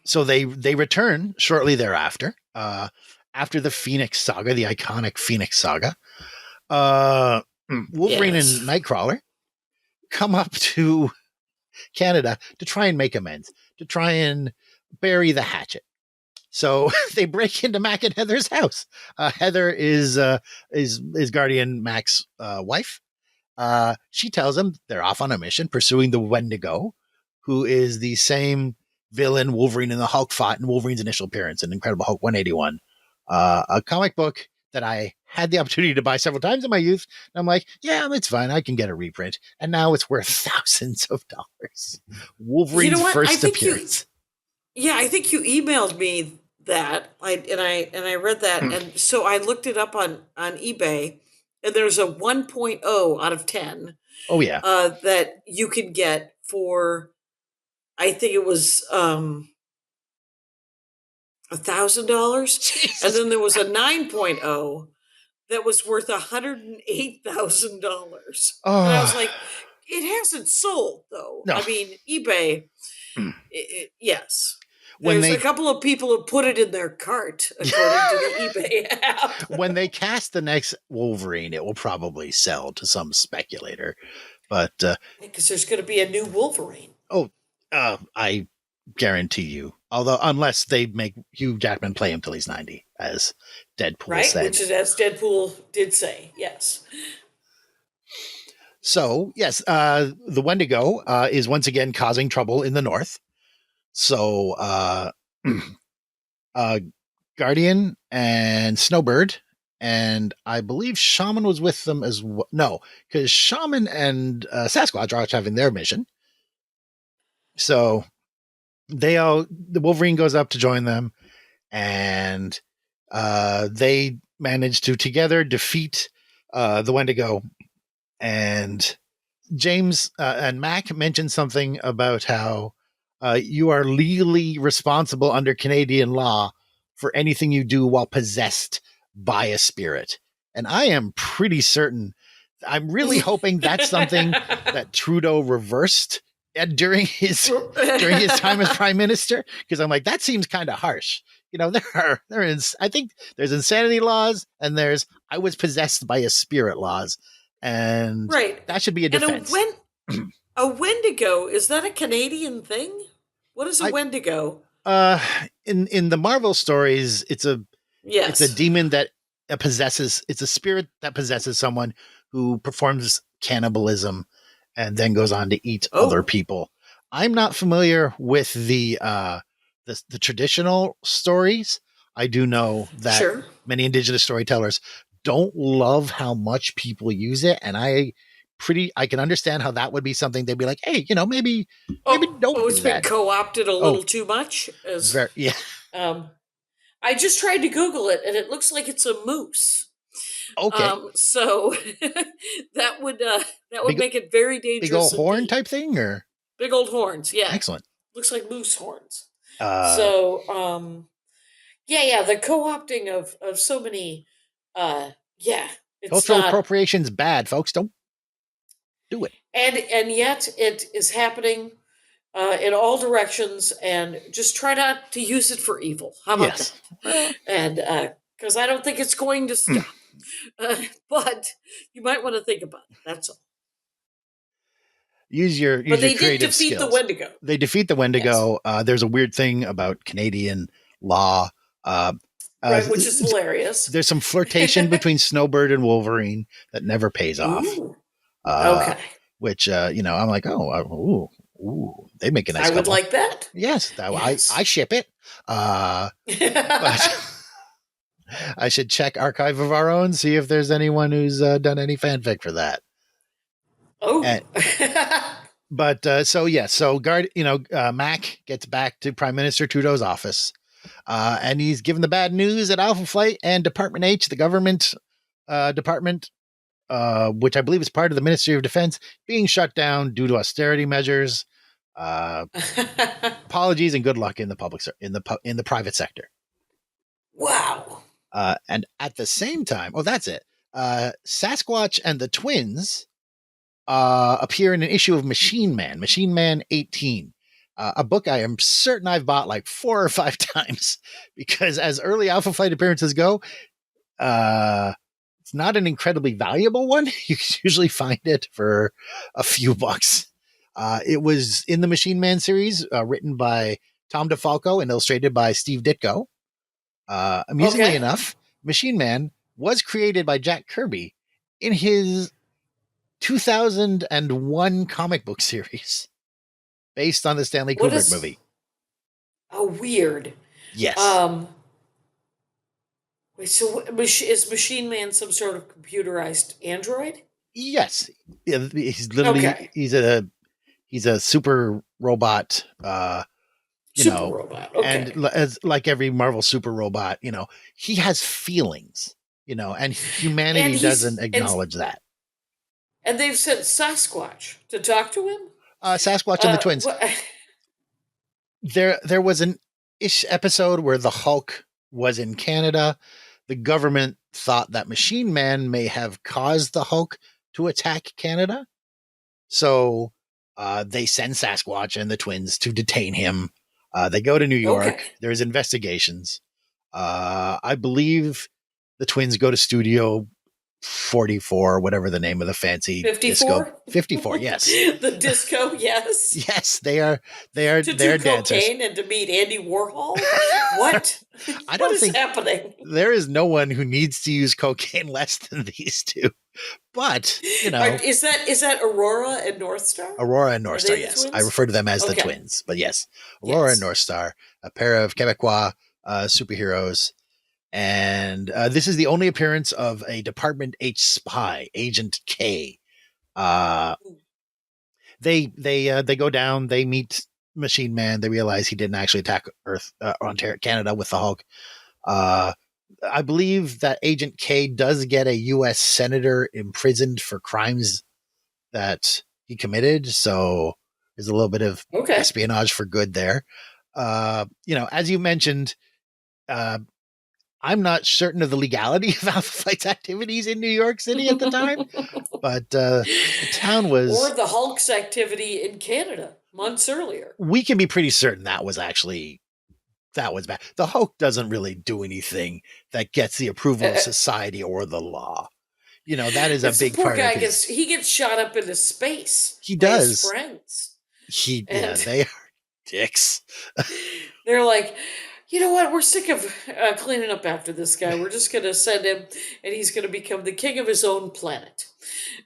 So they return shortly thereafter, after the Phoenix Saga, the iconic Phoenix Saga. Wolverine and Nightcrawler come up to Canada to try and make amends, to try and bury the hatchet. So they break into Mac and Heather's house. Heather is Guardian Mac's wife. She tells him they're off on a mission pursuing the Wendigo, who is the same villain Wolverine and the Hulk fought in Wolverine's initial appearance in Incredible Hulk 181, a comic book that I had the opportunity to buy several times in my youth. And I'm like, yeah, it's fine. I can get a reprint. And now it's worth thousands of dollars. Wolverine's first appearance. I think you emailed me that. I read that. And so I looked it up on eBay, and there's a 1.0 out of 10. Oh, yeah. That you can get for, I think it was $1,000, and then there was a 9.0 that was worth $108,000. And I was like, it hasn't sold though. No. I mean, eBay. Yes. There's a couple of people who put it in their cart, according to the eBay app. When they cast the next Wolverine, it will probably sell to some speculator. But because there's going to be a new Wolverine. I guarantee you. Although, unless they make Hugh Jackman play him till he's 90, as Deadpool said. Which is as Deadpool did say, yes. So, yes, the Wendigo is once again causing trouble in the north. So, Guardian and Snowbird, and I believe Shaman was with them as well. No, because Shaman and Sasquatch are having their mission. So the Wolverine goes up to join them, and they manage to together defeat the Wendigo. And James and Mac mentioned something about how you are legally responsible under Canadian law for anything you do while possessed by a spirit. And I am pretty certain, I'm really hoping that's something that Trudeau reversed during his time as prime minister, because I'm like, that seems kind of harsh. I think there's insanity laws, and there's I was possessed by a spirit laws, and that should be a defense. And a Wendigo, is that a Canadian thing? What is a Wendigo? In the Marvel stories, it's a demon that possesses. It's a spirit that possesses someone who performs cannibalism and then goes on to eat other people. I'm not familiar with the traditional stories. I do know that many Indigenous storytellers don't love how much people use it, and I can understand how that would be something they'd be like, hey, maybe don't do it's been co-opted a little too much. I just tried to Google it, and it looks like it's a moose. Okay. So that would make it very dangerous. Big old horn type thing, or big old horns? Yeah. Excellent. Looks like moose horns. The co-opting of so many. Cultural appropriation's bad, folks. Don't do it. And yet it is happening in all directions, and just try not to use it for evil. How about that? And because I don't think it's going to stop. But you might want to think about it. That's all. Use your creative skills. But they did defeat the Wendigo. They defeat the Wendigo. Yes. There's a weird thing about Canadian law. Which is hilarious. There's some flirtation between Snowbird and Wolverine that never pays off. Okay. which I'm like, ooh, they make a nice I would couple. like that. Yes, Yes. I ship it. But I should check Archive of Our Own, see if there's anyone who's done any fanfic for that. Oh. And, Mac gets back to Prime Minister Trudeau's office, and he's given the bad news that Alpha Flight and Department H, the government department, which I believe is part of the Ministry of Defense, being shut down due to austerity measures. Apologies and good luck in the in the private sector. Wow. And at the same time, that's it. Sasquatch and the Twins appear in an issue of Machine Man 18, a book I am certain I've bought like 4 or 5 times, because as early Alpha Flight appearances go, it's not an incredibly valuable one. You can usually find it for a few bucks. It was in the Machine Man series, written by Tom DeFalco and illustrated by Steve Ditko. Amusingly enough, Machine Man was created by Jack Kirby in his 2001 comic book series based on the Stanley Kubrick movie. Oh, weird. Yes. Wait, so is Machine Man some sort of computerized android? Yes. He's literally, he's a super robot, robot. Okay. And as like every Marvel super robot, he has feelings, and humanity doesn't acknowledge that. And they've sent Sasquatch to talk to him? Sasquatch and the Twins. There was an episode where the Hulk was in Canada. The government thought that Machine Man may have caused the Hulk to attack Canada. So they send Sasquatch and the Twins to detain him. They go to New York. Okay. There's investigations. I believe the Twins go to Studio 44, whatever the name of the fancy 54? Disco. 54, yes. The disco, yes. Yes, they are they're to they're do dancers. Cocaine and to meet Andy Warhol? What? What is happening? There is no one who needs to use cocaine less than these two. But, is that Aurora and North Star? Aurora and North Star, yes. I refer to them as the Twins, but yes. Aurora and North Star, a pair of Quebecois superheroes. And this is the only appearance of a Department H spy, Agent K. They go down, they meet Machine Man, they realize he didn't actually attack Canada with the Hulk. I believe that Agent K does get a U.S. senator imprisoned for crimes that he committed, so there's a little bit of espionage for good there. As you mentioned, I'm not certain of the legality of Alpha Flight's activities in New York City at the time, but the town was... Or the Hulk's activity in Canada months earlier. We can be pretty certain that was bad. The Hulk doesn't really do anything that gets the approval of society or the law. That is a big part of his... He gets shot up into space. He does. His friends. They are dicks. They're like... You know what? We're sick of cleaning up after this guy. We're just going to send him, and he's going to become the king of his own planet.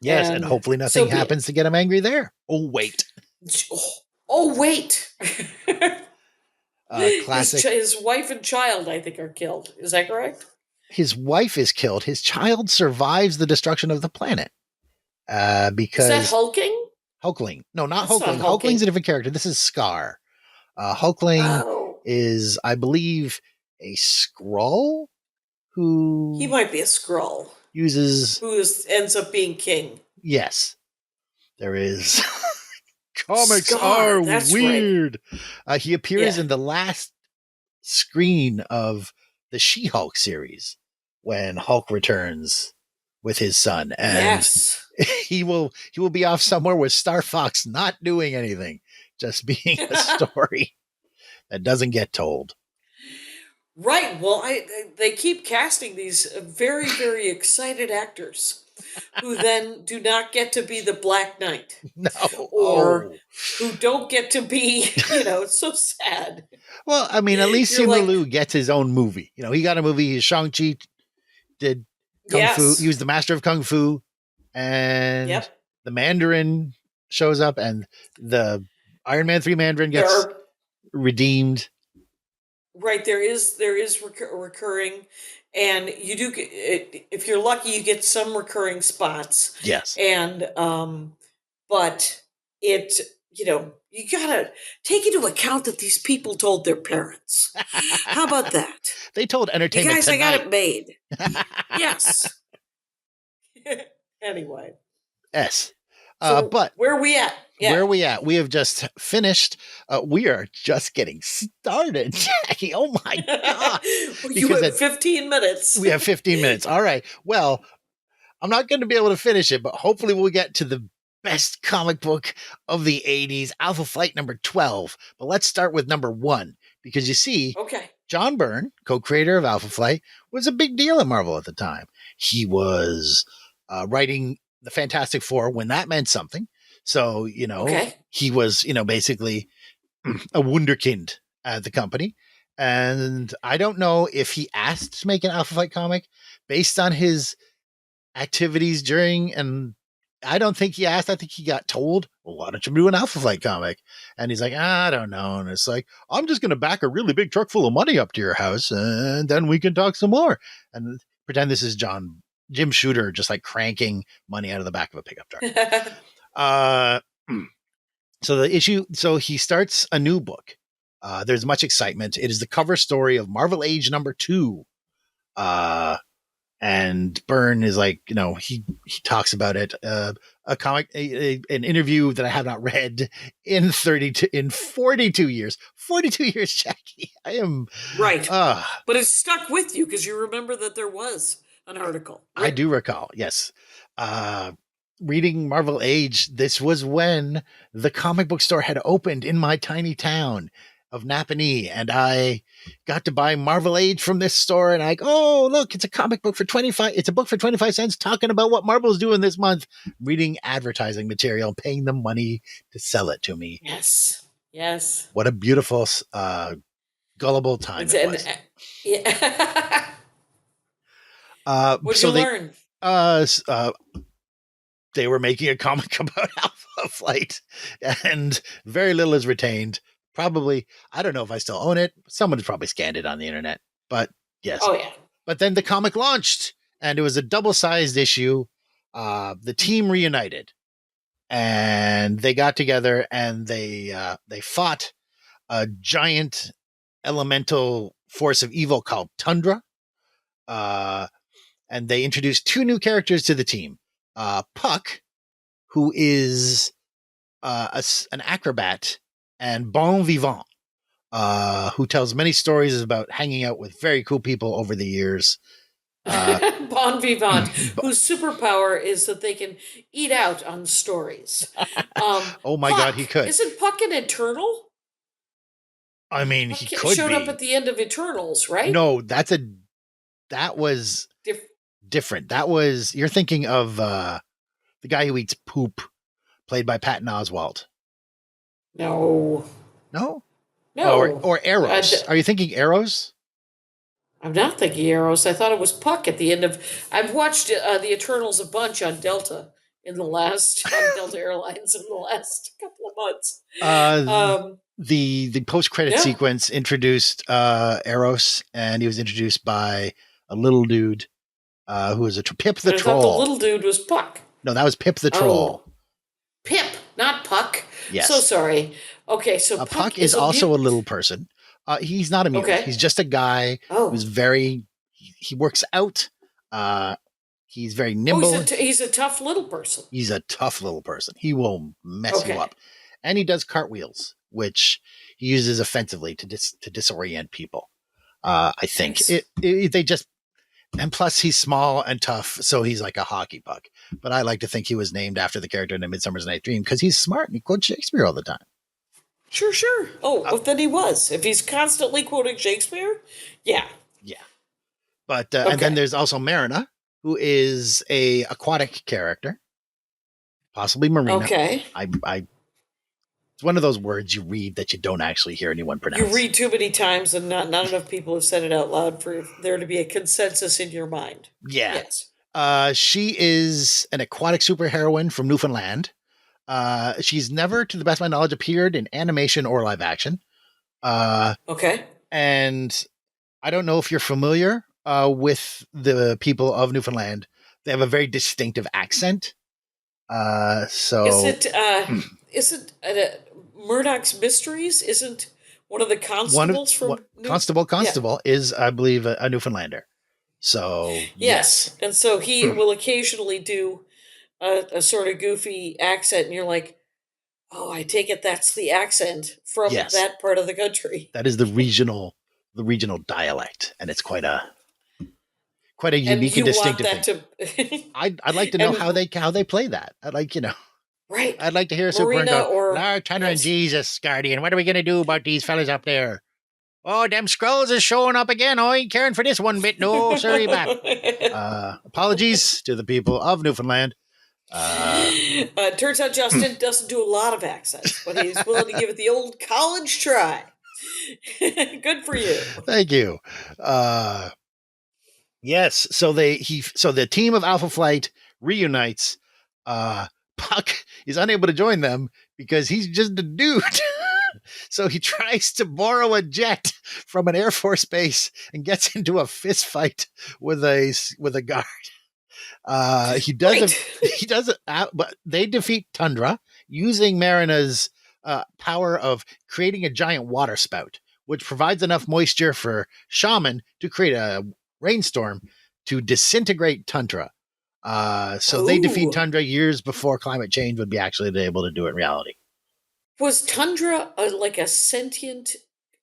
Yes, and hopefully nothing happens to get him angry there. Oh, wait. Oh, wait. Classic. His wife and child, I think, are killed. Is that correct? His wife is killed. His child survives the destruction of the planet. Because... Is that Hulking? Hulkling. No, not Hulkling. Hulkling's a different character. This is Scar. Hulkling... is, I believe, a Skrull who... He might be a Skrull. Ends up being king. Yes. There is... Comics are weird. Right. He appears in the last screen of the She-Hulk series when Hulk returns with his son. And he will be off somewhere with Star Fox not doing anything, just being a story. That doesn't get told. Right. Well, they keep casting these very, very excited actors who then do not get to be the Black Knight. No. Or who don't get to be, it's so sad. Well, I mean, at least Simu Liu gets his own movie. He got a movie. Shang-Chi did Kung Fu. He was the master of Kung Fu. And the Mandarin shows up, and the Iron Man 3 Mandarin There gets are redeemed. right there is recurring, and you do if you're lucky you get some recurring spots, Yes. and but it you gotta take into account that these people told their parents. How about that? They told You Entertainment guys, I got Tonight. it made. Yes. Anyway, Yes. so But where are we at? where are we at? We have just finished. We are just getting started, Jackie. Oh my God. You Because have 15 minutes. we have 15 minutes. All right. Well, I'm not going to be able to finish it, but hopefully we'll get to the best comic book of the 80s, Alpha Flight number 12. But let's start with number 1, because you see, Okay. John Byrne, co-creator of Alpha Flight, was a big deal at Marvel at the time. He was writing the Fantastic Four when that meant something. So, Okay. he was, basically a wunderkind at the company. And I don't know if he asked to make an Alpha Flight comic based on his activities during, and I don't think he asked. I think he got told, well, why don't you do an Alpha Flight comic? And he's like, I don't know. And it's like, I'm just going to back a really big truck full of money up to your house, and then we can talk some more. And pretend this is Jim Shooter, just like cranking money out of the back of a pickup truck. So he starts a new book. There's much excitement. It is the cover story of Marvel Age number 2. And Byrne is like, he talks about it. A comic, an interview that I have not read in 42 years. 42 years, Jackie. I am Right. But it stuck with you because you remember that there was an article. I do recall, yes. Reading Marvel Age, this was when the comic book store had opened in my tiny town of Napanee, and I got to buy Marvel Age from this store, and look, it's a comic book for 25. It's a book for 25 cents talking about what Marvel's doing this month, reading advertising material, paying them money to sell it to me. Yes. What a beautiful, gullible time it was. Yeah. What'd So you learn? They were making a comic about Alpha Flight, and very little is retained. Probably, I don't know if I still own it. Someone's probably scanned it on the internet, but yes. Oh, yeah. But then the comic launched, and it was a double-sized issue. The team reunited, and they got together, and they fought a giant elemental force of evil called Tundra. And they introduced 2 new characters to the team. Puck, who is an acrobat, and Bon Vivant, who tells many stories about hanging out with very cool people over the years. Bon Vivant, whose superpower is that they can eat out on stories. Oh my Puck, God, he could. Isn't Puck an Eternal? I mean, Puck he could showed be. up at the end of Eternals, right? No, that was different. That was, you're thinking of the guy who eats poop, played by Patton Oswalt. No. Or Arrows. Are you thinking Arrows? I'm not thinking Arrows. I thought it was Puck at the end of. I've watched the Eternals a bunch on Delta on Delta Airlines in the last couple of months. The post-credit sequence introduced Eros, and he was introduced by a little dude who was Pip the Troll. I thought the little dude was Puck. No, that was Pip the Troll. Pip, not Puck. Yes. So sorry. Okay, so Puck is also a little person. He's not a mutant. Okay. He's just a guy who's he works out. He's very nimble. He's a tough little person. He's a tough little person. He will mess you up. And he does cartwheels, which he uses offensively to disorient people. I think nice. And plus he's small and tough, so he's like a hockey puck. But I like to think he was named after the character in A Midsummer's Night Dream because he's smart and he quotes Shakespeare all the time. Sure. Oh, then he was. If he's constantly quoting Shakespeare, yeah. But and then there's also Marina, who is a aquatic character, possibly Marina. Okay. It's one of those words you read that you don't actually hear anyone pronounce. You read too many times, and not enough people have said it out loud for there to be a consensus in your mind. Yeah. Yes. She is an aquatic superheroine from Newfoundland. She's never, to the best of my knowledge, appeared in animation or live action. Okay. And I don't know if you're familiar with the people of Newfoundland. They have a very distinctive accent. Is it Murdoch's Mysteries? Isn't one of the constables from Constable is, I believe, a Newfoundlander. So Yes. And so he will occasionally do a sort of goofy accent, and you're like, oh, I take it that's the accent from Yes. that part of the country. That is the regional dialect, and it's quite a unique and distinctive thing. I'd like to know how they play that. I'd like right. I'd like to hear a Superman go, Lord, Thunder and Jesus, Guardian, what are we going to do about these fellas up there? Oh, them Skrulls is showing up again. I ain't caring for this one bit. No, sorry, back. Apologies to the people of Newfoundland. Turns out Justin doesn't do a lot of accents, but he's willing to give it the old college try. Good for you. Thank you. Yes, so the team of Alpha Flight reunites. Puck is unable to join them because he's just a dude. So he tries to borrow a jet from an Air Force base and gets into a fist fight with a guard. He does it, but they defeat Tundra using Marina's power of creating a giant water spout, which provides enough moisture for Shaman to create a rainstorm to disintegrate Tundra. So they defeat Tundra years before climate change would be actually able to do it in reality. Was Tundra like a sentient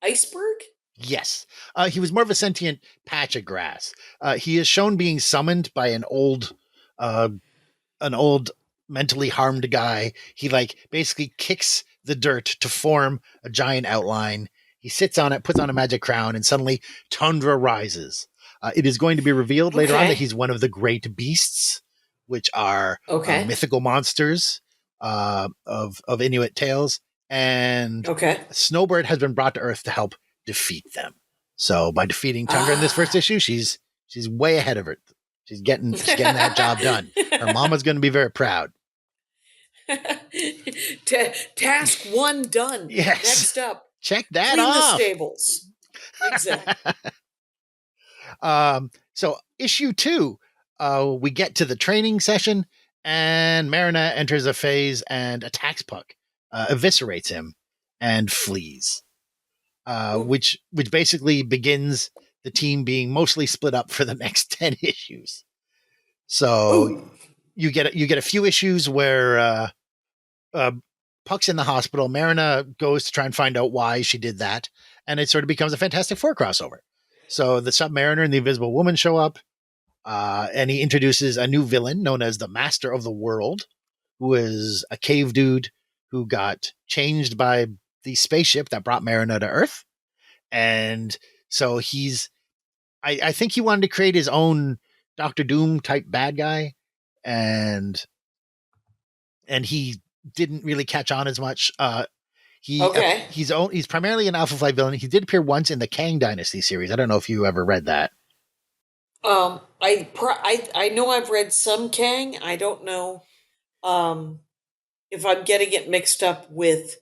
iceberg? Yes. He was more of a sentient patch of grass. He is shown being summoned by an old mentally harmed guy. He basically kicks the dirt to form a giant outline. He sits on it, puts on a magic crown, and suddenly Tundra rises. It is going to be revealed later on that he's one of the great beasts, which are mythical monsters of Inuit tales. And Snowbird has been brought to Earth to help defeat them. So by defeating Tundra in this first issue, she's way ahead of her. She's getting that job done. Her mama's going to be very proud. Task 1 done. Yes. Next up, check that clean off. the stables. Exactly. So issue 2, we get to the training session, and Marina enters a phase and attacks Puck, eviscerates him, and flees. Which basically begins the team being mostly split up for the next 10 issues. So you get a few issues where Puck's in the hospital. Marina goes to try and find out why she did that, and it sort of becomes a Fantastic Four crossover. So the Submariner and the Invisible Woman show up, and he introduces a new villain known as the Master of the World, who is a cave dude who got changed by the spaceship that brought Marina to Earth. And so I think he wanted to create his own Doctor Doom type bad guy, and he didn't really catch on as much. He's primarily an Alpha Flight villain. He did appear once in the Kang Dynasty series. I don't know if you ever read that. I know I've read some Kang. I don't know if I'm getting it mixed up with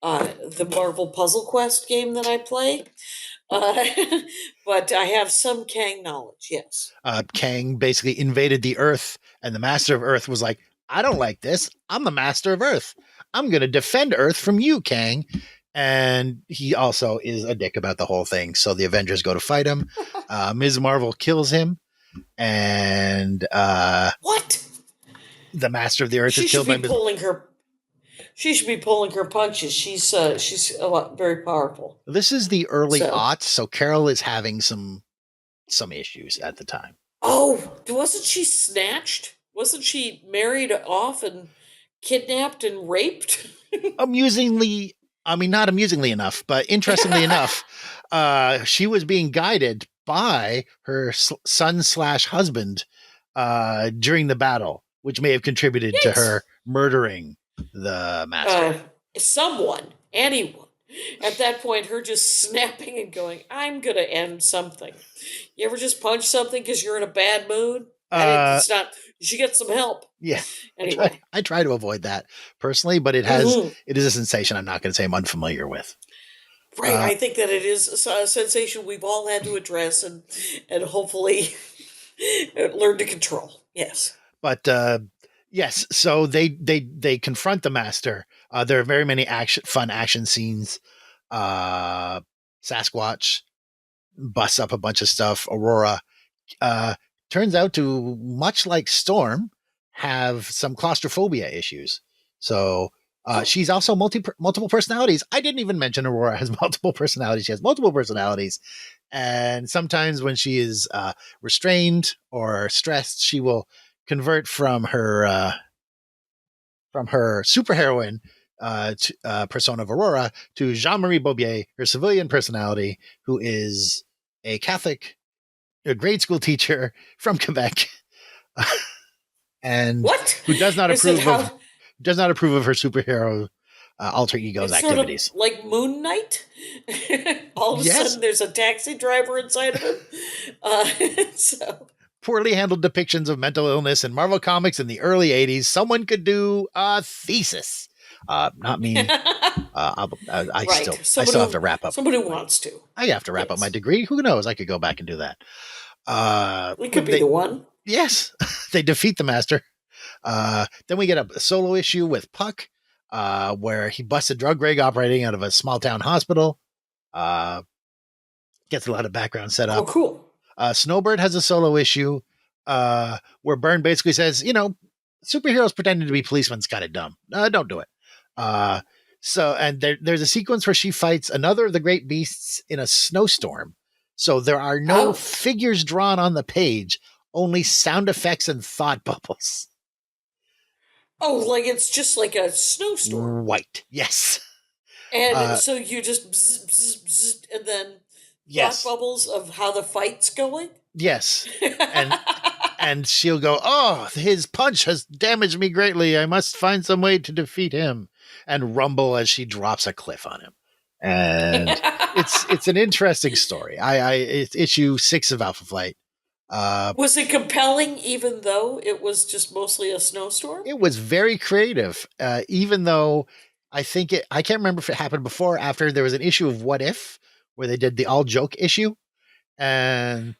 the Marvel Puzzle Quest game that I play. But I have some Kang knowledge, yes. Kang basically invaded the Earth, and the Master of Earth was like, I don't like this. I'm the Master of Earth. I'm going to defend Earth from you, Kang. And he also is a dick about the whole thing. So the Avengers go to fight him. Ms. Marvel kills him. And what? The Master of the Earth is killed by Ms. She should be pulling her punches. She's very powerful. This is the early aughts, so Carol is having some issues at the time. Oh, wasn't she snatched? Wasn't she married off and kidnapped and raped? Not amusingly enough, but interestingly enough, she was being guided by her son/husband during the battle, which may have contributed to her murdering the Master. Anyone. At that point, her just snapping and going, I'm going to end something. You ever just punch something because you're in a bad mood? It's not. You should get some help. Yeah. Anyway. I try to avoid that personally, but it is a sensation I'm not going to say I'm unfamiliar with. Right. I think that it is a sensation we've all had to address and hopefully learn to control. Yes. But yes, so they confront the master. There are very many fun action scenes. Sasquatch busts up a bunch of stuff. Aurora turns out to, much like Storm, have some claustrophobia issues. So she's also multiple personalities. I didn't even mention Aurora has multiple personalities. She has multiple personalities. And sometimes when she is restrained or stressed, she will convert from her superheroine persona of Aurora to Jean-Marie Bobier, her civilian personality, who is a Catholic, a grade school teacher from Quebec, and who does not approve of her superhero alter ego's activities. Sort of like Moon Knight. All of a sudden, there's a taxi driver inside of him. So poorly handled depictions of mental illness in Marvel Comics in the early 80s. Someone could do a thesis. Not me. I still have to wrap up. Somebody wants to. I have to wrap up my degree. Who knows? I could go back and do that. We could be the one. Yes. They defeat the master. Then we get a solo issue with Puck, where he busts a drug rig operating out of a small town hospital. Gets a lot of background set up. Oh, cool. Snowbird has a solo issue where Byrne basically says, superheroes pretending to be policemen is kind of dumb. Don't do it. And there's a sequence where she fights another of the great beasts in a snowstorm. So there are no figures drawn on the page, only sound effects and thought bubbles. Oh, like it's just like a snowstorm. Right. Yes. And so you just bzz, bzz, bzz, and then thought bubbles of how the fight's going? Yes. And she'll go, "Oh, his punch has damaged me greatly. I must find some way to defeat him," and rumble as she drops a cliff on him. And it's an interesting story. It's issue 6 of Alpha Flight. Was it compelling, even though it was just mostly a snowstorm? It was very creative, even though I can't remember if it happened before or after. There was an issue of What If where they did the all joke issue. And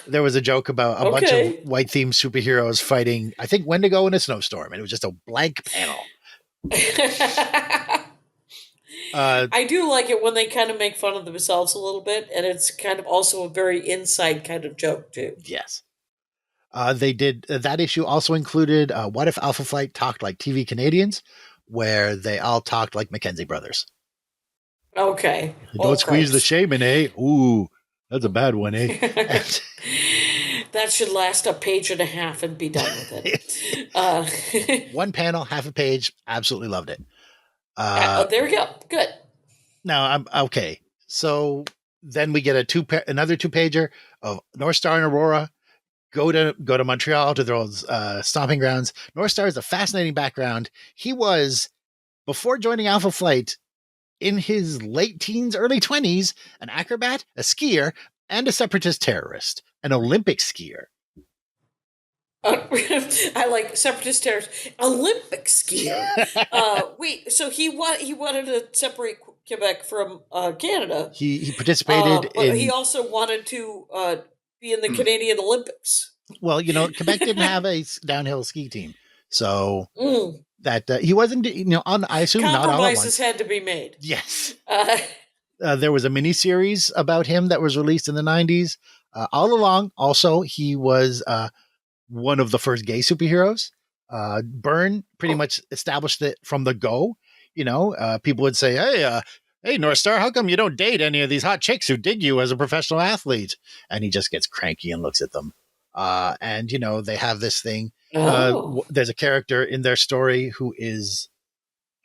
there was a joke about a bunch of white themed superheroes fighting, I think, Wendigo in a snowstorm. And it was just a blank panel. I do like it when they kind of make fun of themselves a little bit. And it's kind of also a very inside kind of joke, too. Yes. They did. That issue also included What If Alpha Flight talked like TV Canadians, where they all talked like Mackenzie brothers. Okay. Don't squeeze the shaman, eh? Ooh. That's a bad one, eh? That should last a page and a half and be done with it. One panel, half a page. Absolutely loved it. There we go. Good. Now I'm okay. So then we get another 2-pager of North Star and Aurora go to Montreal to their old stomping grounds. North Star is a fascinating background. He was, before joining Alpha Flight, in his late teens, early 20s, an acrobat, a skier, and a separatist terrorist, an Olympic skier. I like separatist terrorist, Olympic skier. Wait, so he wanted to separate Quebec from Canada. He participated in. He also wanted to be in the Canadian Olympics. Well, Quebec didn't have a downhill ski team, so. That he wasn't, I assume not all at once. Compromises had to be made. Yes. There was a miniseries about him that was released in the 90s. All along, also, he was one of the first gay superheroes. Byrne pretty much established it from the go. People would say, hey, North Star, how come you don't date any of these hot chicks who dig you as a professional athlete? And he just gets cranky and looks at them. And they have this thing. There's a character in their story who is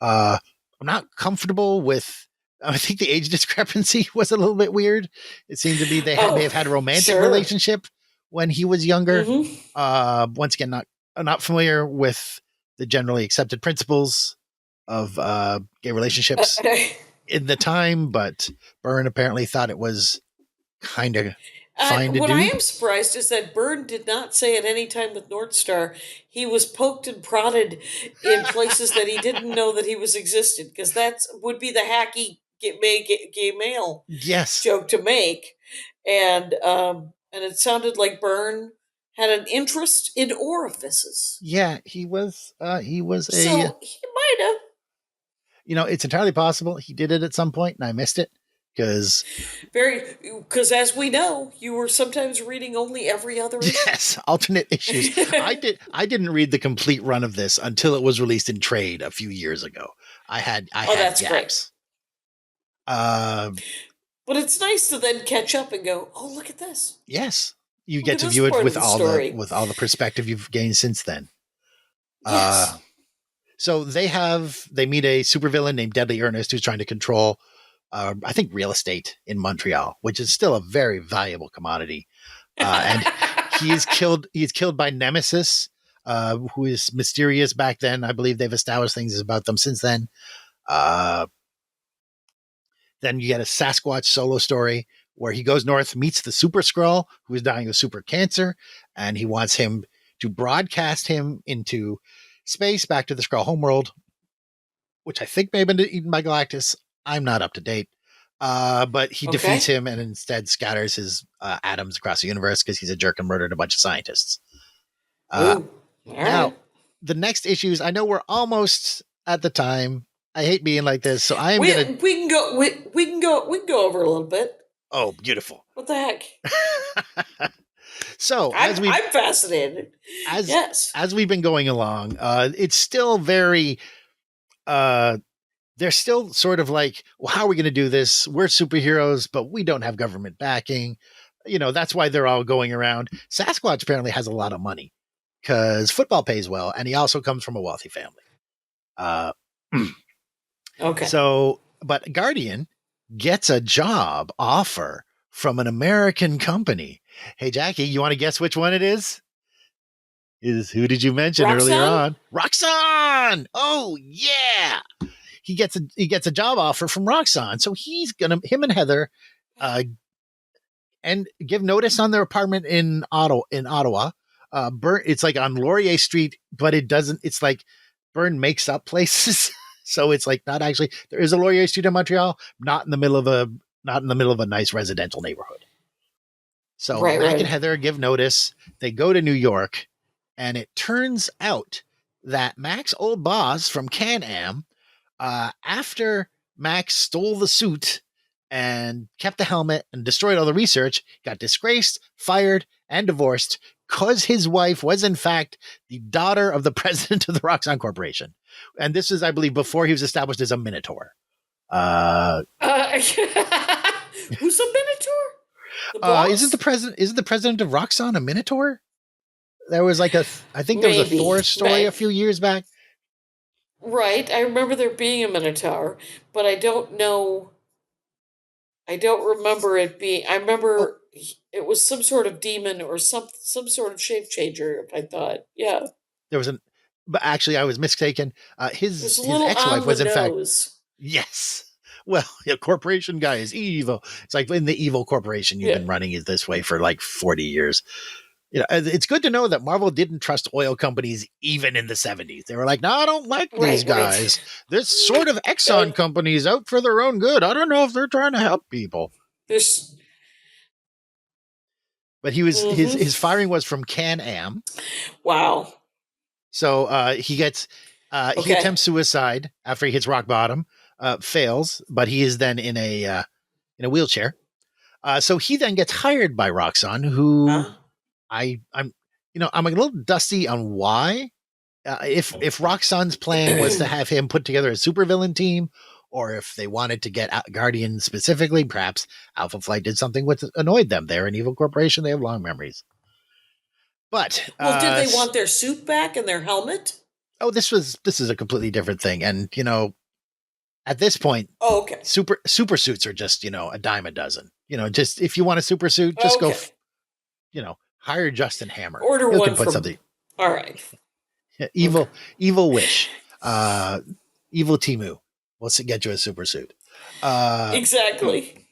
not comfortable with. I think the age discrepancy was a little bit weird. It seemed to be they may have had a romantic relationship when he was younger. Mm-hmm. Once again, not familiar with the generally accepted principles of gay relationships in the time, but Byrne apparently thought it was kind of find a What I dude. am surprised is that Byrne did not say at any time with North Star he was poked and prodded in places that he didn't know that he was existed, because that would be the hacky gay male Yes. joke to make, and it sounded like Byrne had an interest in orifices, Yeah, he was a, so he might have. it's entirely possible he did it at some point and I missed it because Because as we know, you were sometimes reading only every other issue. yes, alternate issues. I didn't read the complete run of this until it was released in trade a few years ago. I had That's gaps. But it's nice to then catch up and go, oh, look at this. Yes. You Look get at to this view it part with of the all story. the perspective you've gained since then. Yes. So they meet a supervillain named Deadly Ernest who's trying to control I think real estate in Montreal, which is still a very valuable commodity. And he's killed by Nemesis, who is mysterious back then. I believe they've established things about them since then. Then you get a Sasquatch solo story where he goes north, meets the Super Skrull, who is dying of super cancer, and he wants him to broadcast him into space back to the Skrull homeworld, which I think may have been eaten by Galactus. I'm not up to date. But he defeats him and instead scatters his atoms across the universe because he's a jerk and murdered a bunch of scientists. Now, the next issues, I know we're almost at the time. I hate being like this, so I am we can go over a little bit. Oh, beautiful! What the heck? So I'm fascinated. As we've been going along, it's still very. They're still sort of like, well, how are we going to do this? We're superheroes, but we don't have government backing. That's why they're all going around. Sasquatch apparently has a lot of money because football pays well, and he also comes from a wealthy family. Okay. So, but Guardian gets a job offer from an American company. Hey, Jackie, you want to guess which one it is? Who did you mention earlier on? Roxxon! Oh, yeah! He gets a job offer from Roxxon, so him and Heather, and give notice on their apartment in Ottawa. It's like on Laurier Street, but it doesn't. It's like Byrne makes up places, so it's like not actually. There is a Laurier Street in Montreal, not in the middle of a nice residential neighborhood. So Mac and Heather give notice. They go to New York, and it turns out that Mac's old boss from Can-Am. After Max stole the suit and kept the helmet and destroyed all the research, got disgraced, fired, and divorced because his wife was, in fact, the daughter of the president of the Roxxon Corporation. And this is, I believe, before he was established as a Minotaur. Who's a Minotaur? Isn't the president of Roxxon a Minotaur? There was I think there was a Thor story a few years back. Right, I remember there being a Minotaur, but I don't know. I don't remember it being. I remember it was some sort of demon or some sort of shape changer. I thought, yeah, there was but actually I was mistaken. His ex-wife was in fact. Yes. Well, a corporation guy is evil. It's like in the evil corporation you've been running is this way for like 40 years. It's good to know that Marvel didn't trust oil companies even in the 70s. They were like, no, I don't like these guys. This sort of Exxon company is out for their own good. I don't know if they're trying to help people. But he was his firing was from Can-Am. Wow. So he attempts suicide after he hits rock bottom, fails, but he is then in a wheelchair. So he then gets hired by Roxxon, who I'm a little dusty on why. If Roxxon's plan was to have him put together a supervillain team, or if they wanted to get Guardian specifically, perhaps Alpha Flight did something which annoyed them. They're an evil corporation. They have long memories. But did they want their suit back and their helmet? Oh, this is a completely different thing. And at this point, super suits are just a dime a dozen. Just if you want a super suit, just go. Hire Justin Hammer. Order one put something. All right. Evil Wish. Evil Timu. Let's get you a super suit. Exactly.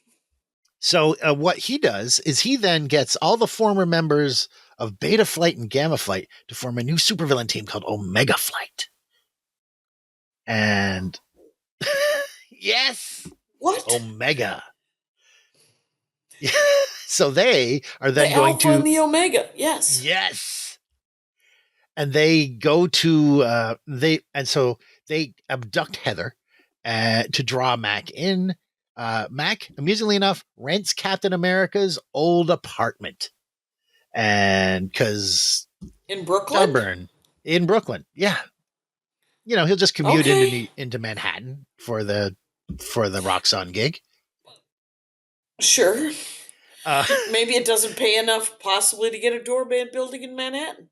So what he does is he then gets all the former members of Beta Flight and Gamma Flight to form a new supervillain team called Omega Flight. And yes, What? Omega. So they are then The going Alpha to and the Omega. Yes. yes, and they go to so they abduct Heather to draw Mac in. Mac, amusingly enough, rents Captain America's old apartment, and because In Brooklyn? Stubborn in Brooklyn, yeah, he'll just commute into Manhattan for the Roxxon gig. Sure. Maybe it doesn't pay enough possibly to get a doorbell building in Manhattan.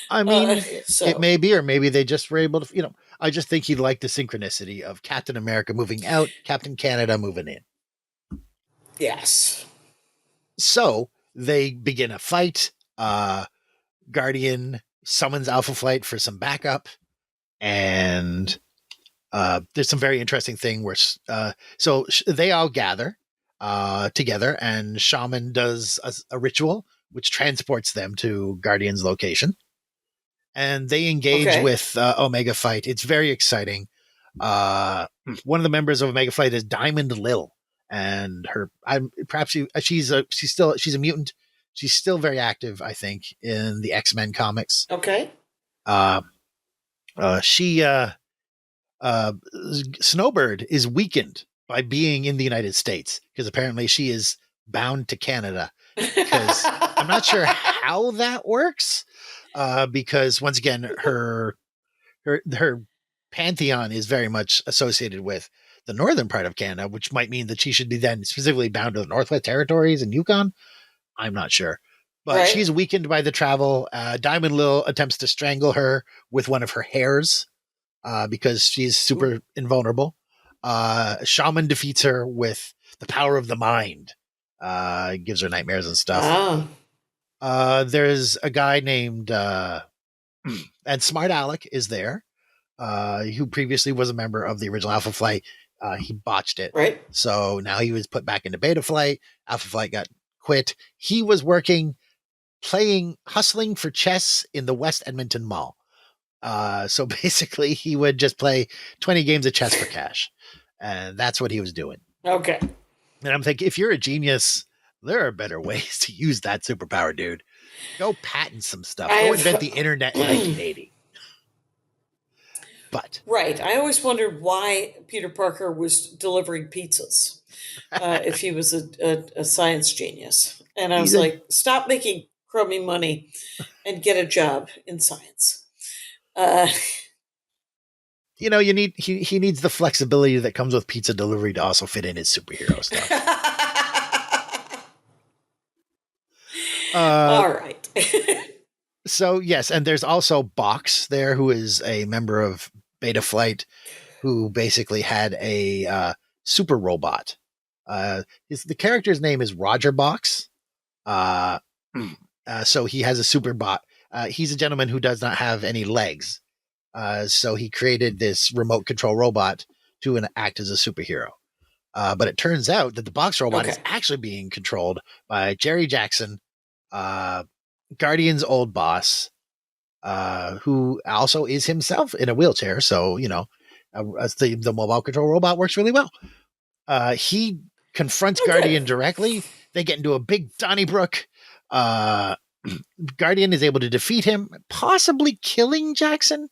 I mean, it may be, or maybe they just were able to, I just think he liked the synchronicity of Captain America moving out, Captain Canada moving in. Yes. So they begin a fight. Guardian summons Alpha Flight for some backup. And there's some very interesting thing where, they all gather together, and Shaman does a ritual which transports them to Guardian's location. And they engage with Omega Fight. It's very exciting. One of the members of Omega Fight is Diamond Lil, and she's a mutant. She's still very active, I think, in the X-Men comics. Okay. Snowbird is weakened by being in the United States because apparently she is bound to Canada. Because I'm not sure how that works. Because once again, her pantheon is very much associated with the northern part of Canada, which might mean that she should be then specifically bound to the Northwest Territories and Yukon. I'm not sure. But she's weakened by the travel. Diamond Lil attempts to strangle her with one of her hairs because she's super invulnerable. Shaman defeats her with the power of the mind. Gives her nightmares and stuff. There's a guy named and Smart Alec is there, who previously was a member of the original Alpha Flight. He botched it. Right. So now he was put back into Beta Flight. Alpha Flight got quit. He was hustling for chess in the West Edmonton Mall. So basically he would just play 20 games of chess for cash. And that's what he was doing. Okay. And I'm thinking, if you're a genius, there are better ways to use that superpower, dude. Go patent some stuff. Go invent the internet in 1980. But right, I always wondered why Peter Parker was delivering pizzas if he was a science genius. And I was like, stop making crummy money and get a job in science. He needs the flexibility that comes with pizza delivery to also fit in his superhero stuff. All right. So yes, and there's also Box there, who is a member of Beta Flight, who basically had a super robot. The character's name is Roger Box. So he has a super bot. He's a gentleman who does not have any legs. So he created this remote control robot to act as a superhero. But it turns out that the Box robot is actually being controlled by Jerry Jackson, Guardian's old boss, who also is himself in a wheelchair. So, the mobile control robot works really well. He confronts Guardian directly. They get into a big Donnybrook. Guardian is able to defeat him, possibly killing Jackson.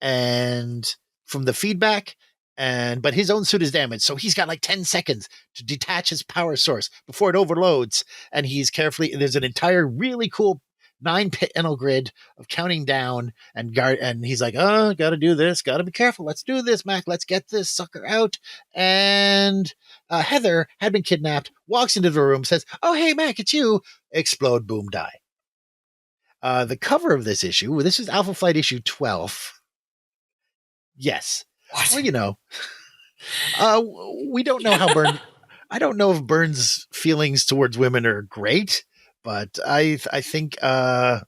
And from the feedback, but his own suit is damaged, so he's got like 10 seconds to detach his power source before it overloads. And there's an entire really cool 9-panel grid of counting down, and he's like, oh, gotta do this, gotta be careful, let's do this, Mac, let's get this sucker out. And Heather had been kidnapped, walks into the room, says, oh, hey, Mac, it's you. Explode, boom, die. The cover of this issue, this is Alpha Flight issue 12. Yes. What? Well, we don't know how I don't know if Byrne's feelings towards women are great, but I think that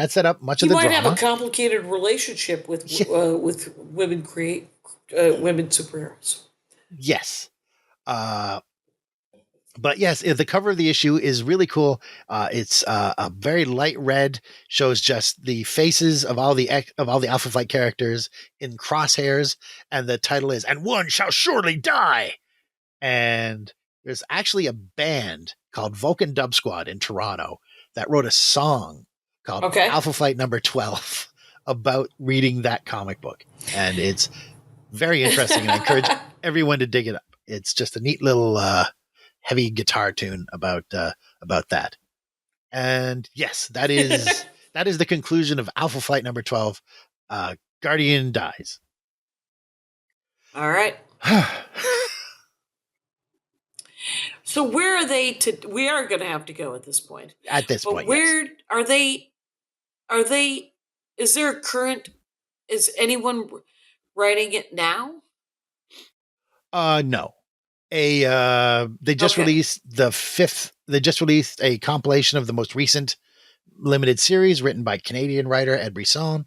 set up much of the drama. He might have a complicated relationship with women women superheroes. Yes. But yes, the cover of the issue is really cool. It's a very light red, shows just the faces of all the Alpha Flight characters in crosshairs, and the title is "And One Shall Surely Die." And there's actually a band called Vulcan Dub Squad in Toronto that wrote a song called Okay. Alpha Flight Number 12 about reading that comic book, and it's very interesting. And I encourage everyone to dig it up. It's just a neat little heavy guitar tune about that. And yes, that is the conclusion of Alpha Flight Number 12. Guardian dies. All right. So where are they we are going to have to go at this point. At this But point, where yes. are they, is there a current, is anyone writing it now? No. They just Okay. released they just released a compilation of the most recent limited series written by Canadian writer Ed Brisson.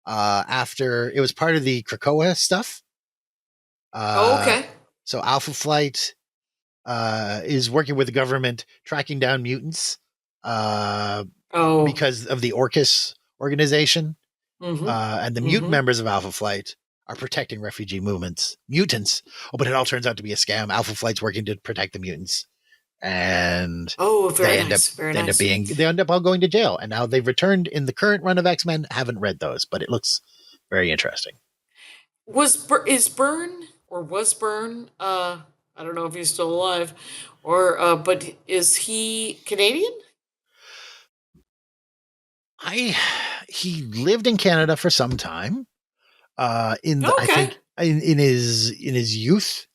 After it was part of the Krakoa stuff. Okay. So Alpha Flight is working with the government tracking down mutants because of the Orcus organization. And the mutant members of Alpha Flight are protecting refugee mutants. Oh, but it all turns out to be a scam. Alpha Flight's working to protect the mutants. And very they nice. they end up all going to jail. And now they've returned in the current run of X-Men. Haven't read those, but it looks very interesting. Was Byrne I don't know if he's still alive, but is he Canadian? He lived in Canada for some time. I think in his youth,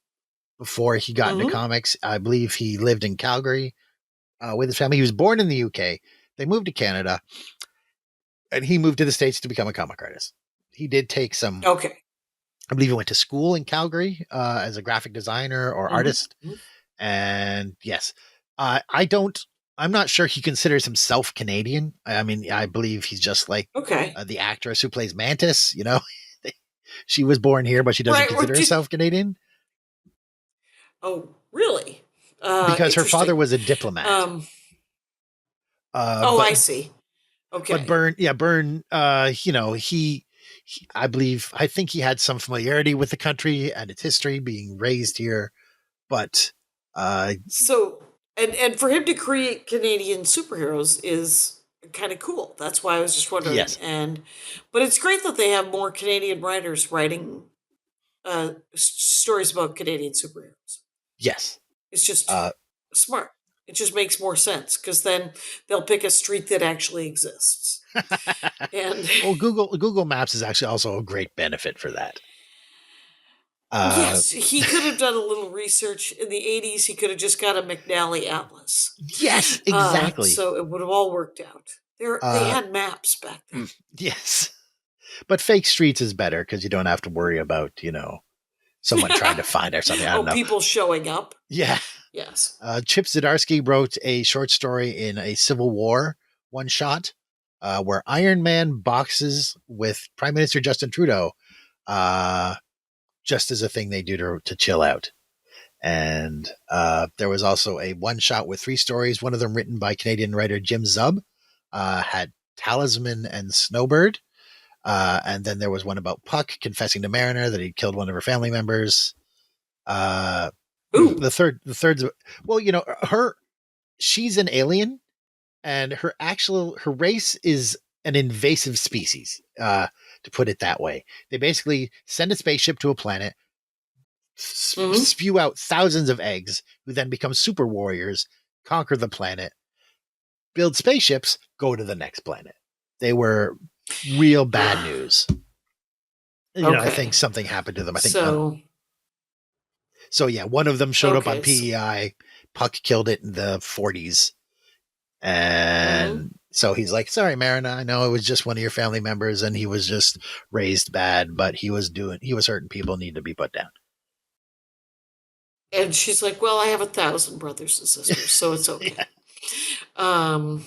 before he got into comics, I believe he lived in Calgary with his family. He was born in the UK. They moved to Canada, and he moved to the States to become a comic artist. He did take some. Okay. I believe he went to school in Calgary as a graphic designer or artist. And yes, I'm not sure he considers himself Canadian. I mean, I believe he's just like the actress who plays Mantis, you know. She was born here, but she doesn't consider herself Canadian. Oh, really? Because her father was a diplomat. I see. Okay. But Byrne, you know, I think he had some familiarity with the country and its history, being raised here. But so for him to create Canadian superheroes is kind of cool. That's why I was just wondering. Yes. But it's great that they have more Canadian writers writing stories about Canadian superheroes. Yes. It's just smart. It just makes more sense because then they'll pick a street that actually exists. And well, Google Maps is actually also a great benefit for that. Yes, he could have done a little research in the 80s. He could have just got a McNally Atlas. Yes, exactly. So it would have all worked out. They had maps back then. Yes. But fake streets is better because you don't have to worry about, you know, someone trying to find or something. I don't know. People showing up. Yeah. Yes. Chip Zdarsky wrote a short story in a Civil War one shot where Iron Man boxes with Prime Minister Justin Trudeau just as a thing they do to chill out. And there was also a one shot with 3 stories, one of them written by Canadian writer Jim Zub, had Talisman and Snowbird. And then there was one about Puck confessing to Mariner that he'd killed one of her family members. The third's, well, you know, she's an alien, and her race is an invasive species, to put it that way. They basically send a spaceship to a planet, spew out thousands of eggs, who then become super warriors, conquer the planet, build spaceships, go to the next planet. They were real bad news. You know, I think something happened to them. I think so yeah, one of them showed up on PEI. Puck killed it in the 40s. And so he's like, sorry, Marina, I know it was just one of your family members and he was just raised bad, but he was hurting people, need to be put down. And she's like, well, I have 1,000 brothers and sisters, so it's okay. Yeah.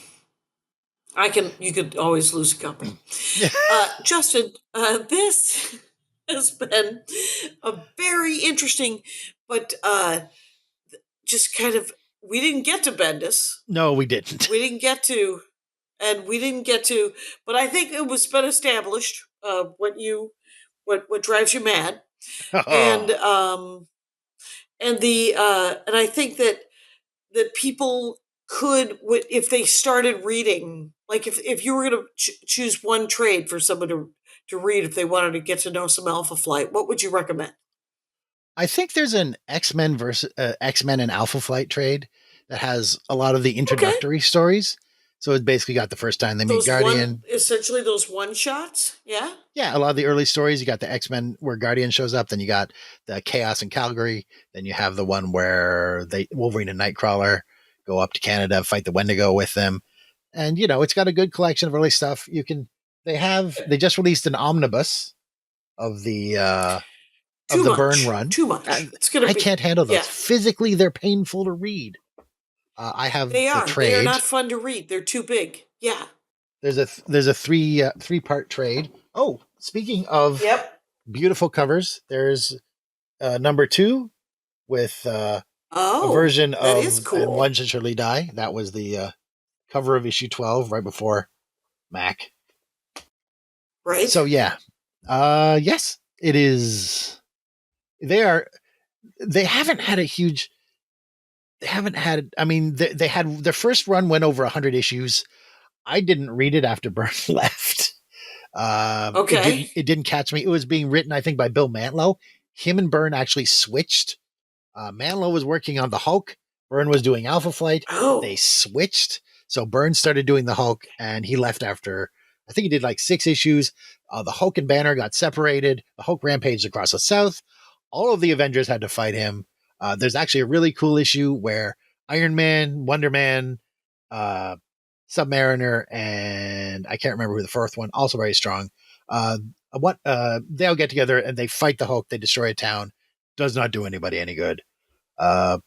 You could always lose a couple. Justin, this has been a very interesting, but just kind of we didn't get to Bendis. No, we didn't. We didn't get to, but I think it was been established what drives you mad, and and I think that people could, if they started reading, like if you were going to choose one trade for someone to read if they wanted to get to know some Alpha Flight, what would you recommend? I think there's an X-Men versus X-Men and Alpha Flight trade that has a lot of the introductory stories. So it's basically got the first time they meet Guardian. Essentially those one shots. Yeah. Yeah. A lot of the early stories, you got the X-Men where Guardian shows up. Then you got the Chaos in Calgary. Then you have the one where Wolverine and Nightcrawler go up to Canada, fight the Wendigo with them. And, it's got a good collection of early stuff. They just released an omnibus of the Byrne run. Too much. I can't handle those. Yeah. Physically, they're painful to read. I have the trade. They are not fun to read. They're too big. Yeah. There's a three-part trade. Oh, speaking of beautiful covers, there's number 2 with a version of cool. And One Should Surely Die. That was the cover of issue 12 right before Mac. Right. So yeah. Yes, it is. They haven't had I mean, they had their first run went over 100 issues. I didn't read it after Byrne left. It didn't catch me. It was being written, I think, by Bill Mantlo. Him and Byrne actually switched. Mantlo was working on the Hulk. Byrne was doing Alpha Flight. Oh. They switched. So Byrne started doing the Hulk, and he left after, I think he did like 6 issues. The Hulk and Banner got separated. The Hulk rampaged across the South. All of the Avengers had to fight him. There's actually a really cool issue where Iron Man, Wonder Man, Submariner, and I can't remember who the fourth one, also very strong. They all get together and they fight the Hulk. They destroy a town. Does not do anybody any good. Wow.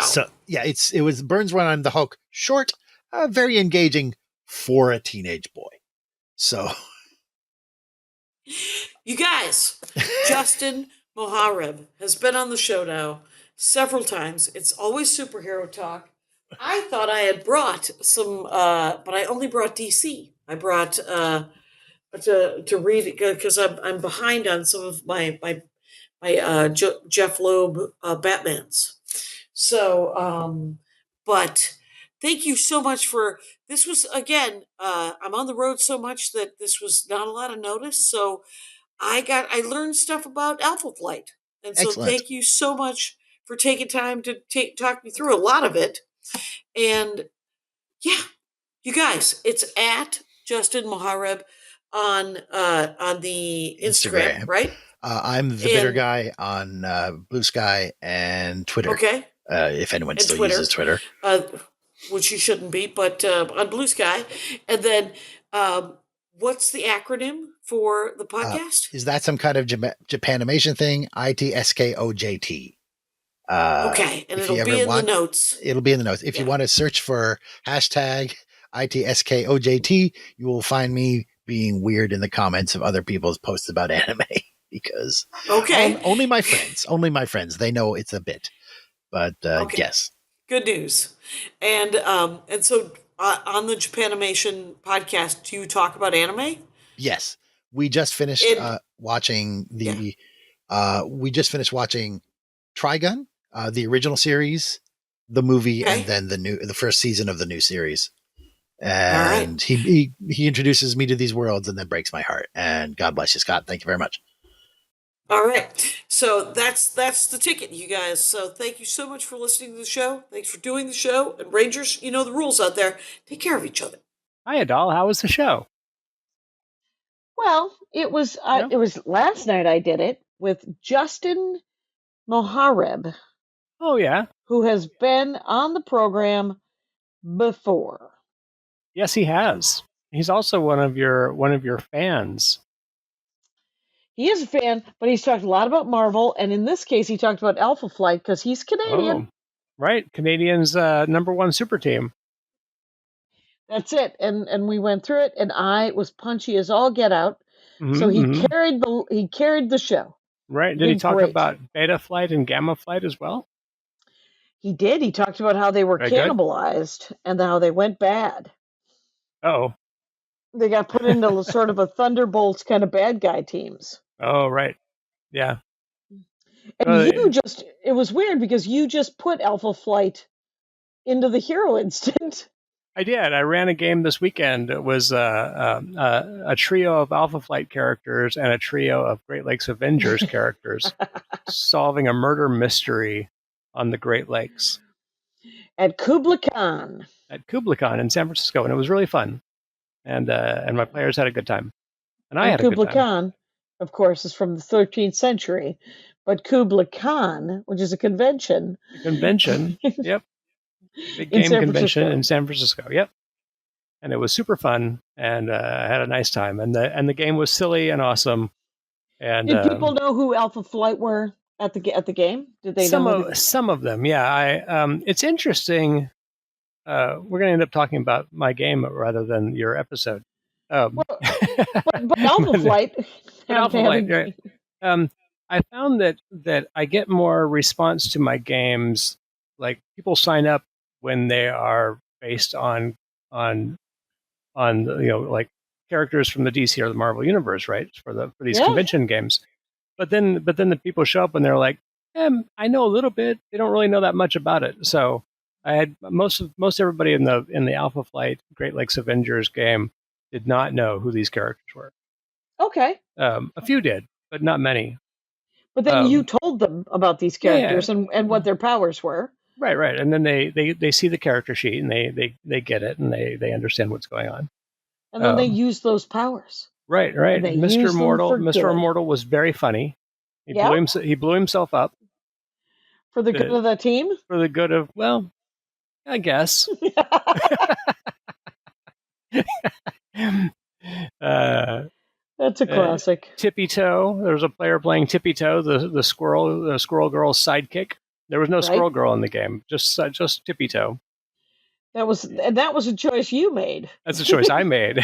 So yeah, it was Byrne's run on the Hulk. Short, very engaging for a teenage boy. So, you guys, Justin Mohareb has been on the show now several times. It's always superhero talk. I thought I had brought some, but I only brought DC. I brought to read because I'm behind on some of my Jeff Loeb Batmans. So, but thank you so much for this. Was again, I'm on the road so much that this was not a lot of notice. So I learned stuff about Alpha Flight, and so excellent. Thank you so much for taking time to talk me through a lot of it. And yeah, you guys, it's at Justin Mohareb on the Instagram. Right? I'm the Bitter Guy on Blue Sky and Twitter. Okay. If anyone still uses Twitter. Which you shouldn't be, but on Blue Sky. And then what's the acronym for the podcast? Is that some kind of Japanimation thing? ITSKOJT. Okay, and it'll be in the notes. It'll be in the notes. If you want to search for hashtag ITSKOJT, you will find me being weird in the comments of other people's posts about anime because only my friends, they know it's a bit. But yes. Good news. And so on the Japanimation podcast, do you talk about anime? Yes. We just finished watching Trigun, the original series, the movie, and then the first season of the new series. And he introduces me to these worlds and then breaks my heart. And God bless you, Scott. Thank you very much. All right. So that's the ticket, you guys. So thank you so much for listening to the show. Thanks for doing the show. And Rangers, you know the rules out there. Take care of each other. Hi, Adal. How was the show? Well, it was last night I did it with Justin Mohareb. Oh, yeah. Who has been on the program before. Yes, he has. He's also one of your fans. He is a fan, but he's talked a lot about Marvel, and in this case, he talked about Alpha Flight because he's Canadian. Oh, right. Canadians' #1 super team. That's it. And we went through it, and I was punchy as all get out. Mm-hmm, so he carried the show. Right. Did he talk about Beta Flight and Gamma Flight as well? He did. He talked about how they were Very good. cannibalized and how they went bad. Oh. They got put into sort of a Thunderbolts kind of bad guy teams. Oh, right. Yeah. And it was weird because you just put Alpha Flight into the Hero Instant. I did. I ran a game this weekend. It was a trio of Alpha Flight characters and a trio of Great Lakes Avengers characters solving a murder mystery on the Great Lakes. At Kubla Khan. At Kubla Khan in San Francisco, and it was really fun. And my players had a good time. And I had a good time. Kubla Khan, of course, is from the 13th century. But Kubla Khan, which is a convention. Yep. Big game convention in San Francisco. Yep. And it was super fun, and I had a nice time. And the game was silly and awesome. And did people know who Alpha Flight were at the game? Did they know? Some of them, yeah. It's interesting. We're going to end up talking about my game rather than your episode. But Alpha Flight. Right. I found that I get more response to my games. Like people sign up when they are based on like characters from the DC or the Marvel universe, right? For these convention games. But then the people show up and they're like, I know a little bit. They don't really know that much about it. So I had most everybody in the Alpha Flight Great Lakes Avengers game did not know who these characters were. Okay. A few did, but not many. But then you told them about these characters and what their powers were. Right. And then they see the character sheet and they get it and they understand what's going on. And then they use those powers. Right. Mr. Immortal was very funny. He blew himself up. For the good of the team? For the good of, well, I guess. That's a classic. Tippy Toe. There was a player playing Tippy Toe, the squirrel girl's sidekick. There was no squirrel girl in the game, just Tippy Toe. That was a choice you made. That's a choice I made.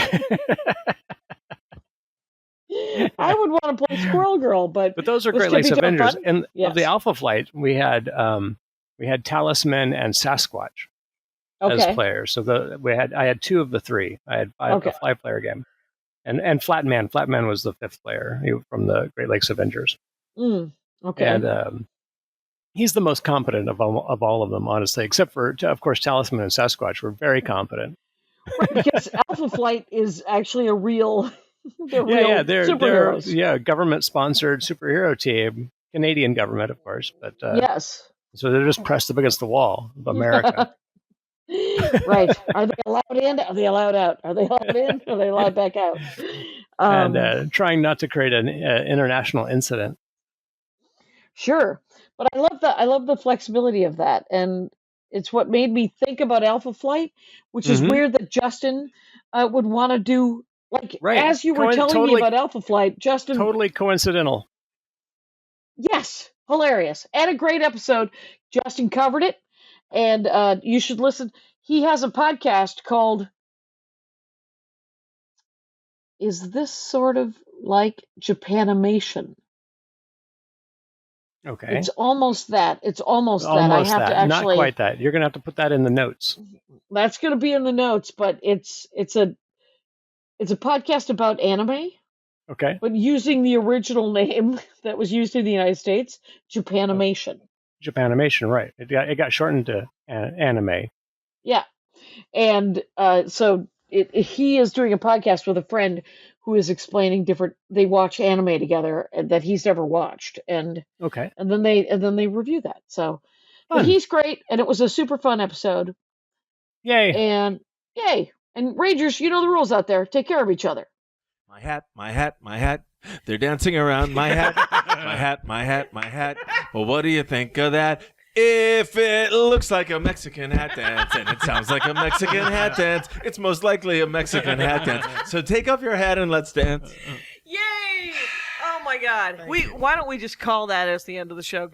I would want to play Squirrel Girl, but those are Great Lakes Avengers. And of the Alpha Flight, we had Talisman and Sasquatch as players. So I had two of the three. I had a 5-player game, and Flatman. Flatman was the 5th player from the Great Lakes Avengers. Okay. And he's the most competent of all of them, honestly, except for, of course, Talisman and Sasquatch were very competent. Right, because Alpha Flight is actually a real. They're they're government-sponsored superhero team, Canadian government, of course, but yes. So they're just pressed up against the wall of America. Right? Are they allowed in? Are they allowed out? Are they allowed in? Are they allowed back out? And trying not to create an international incident. Sure, but I love the flexibility of that, and it's what made me think about Alpha Flight, which is weird that Justin would want to do. As you were telling me about Alpha Flight, Justin... Totally coincidental. Yes, hilarious. And a great episode. Justin covered it, and you should listen. He has a podcast called... Is this sort of like Japanimation? Okay. It's almost that. It's almost that. I have to actually... Not quite that. You're going to have to put that in the notes. That's going to be in the notes, but it's a podcast about anime. Okay. But using the original name that was used in the United States, Japanimation. Japanimation, right. It got shortened to anime. Yeah. And so he is doing a podcast with a friend who is explaining they watch anime together that he's never watched. And then they review that. So but he's great, and it was a super fun episode. Yay. And yay. And Rangers, you know the rules out there. Take care of each other. My hat, my hat, my hat. They're dancing around my hat. My hat, my hat, my hat. Well, what do you think of that? If it looks like a Mexican hat dance and it sounds like a Mexican hat dance, it's most likely a Mexican hat dance. So take off your hat and let's dance. Yay! Oh my God. Why don't we just call that as the end of the show?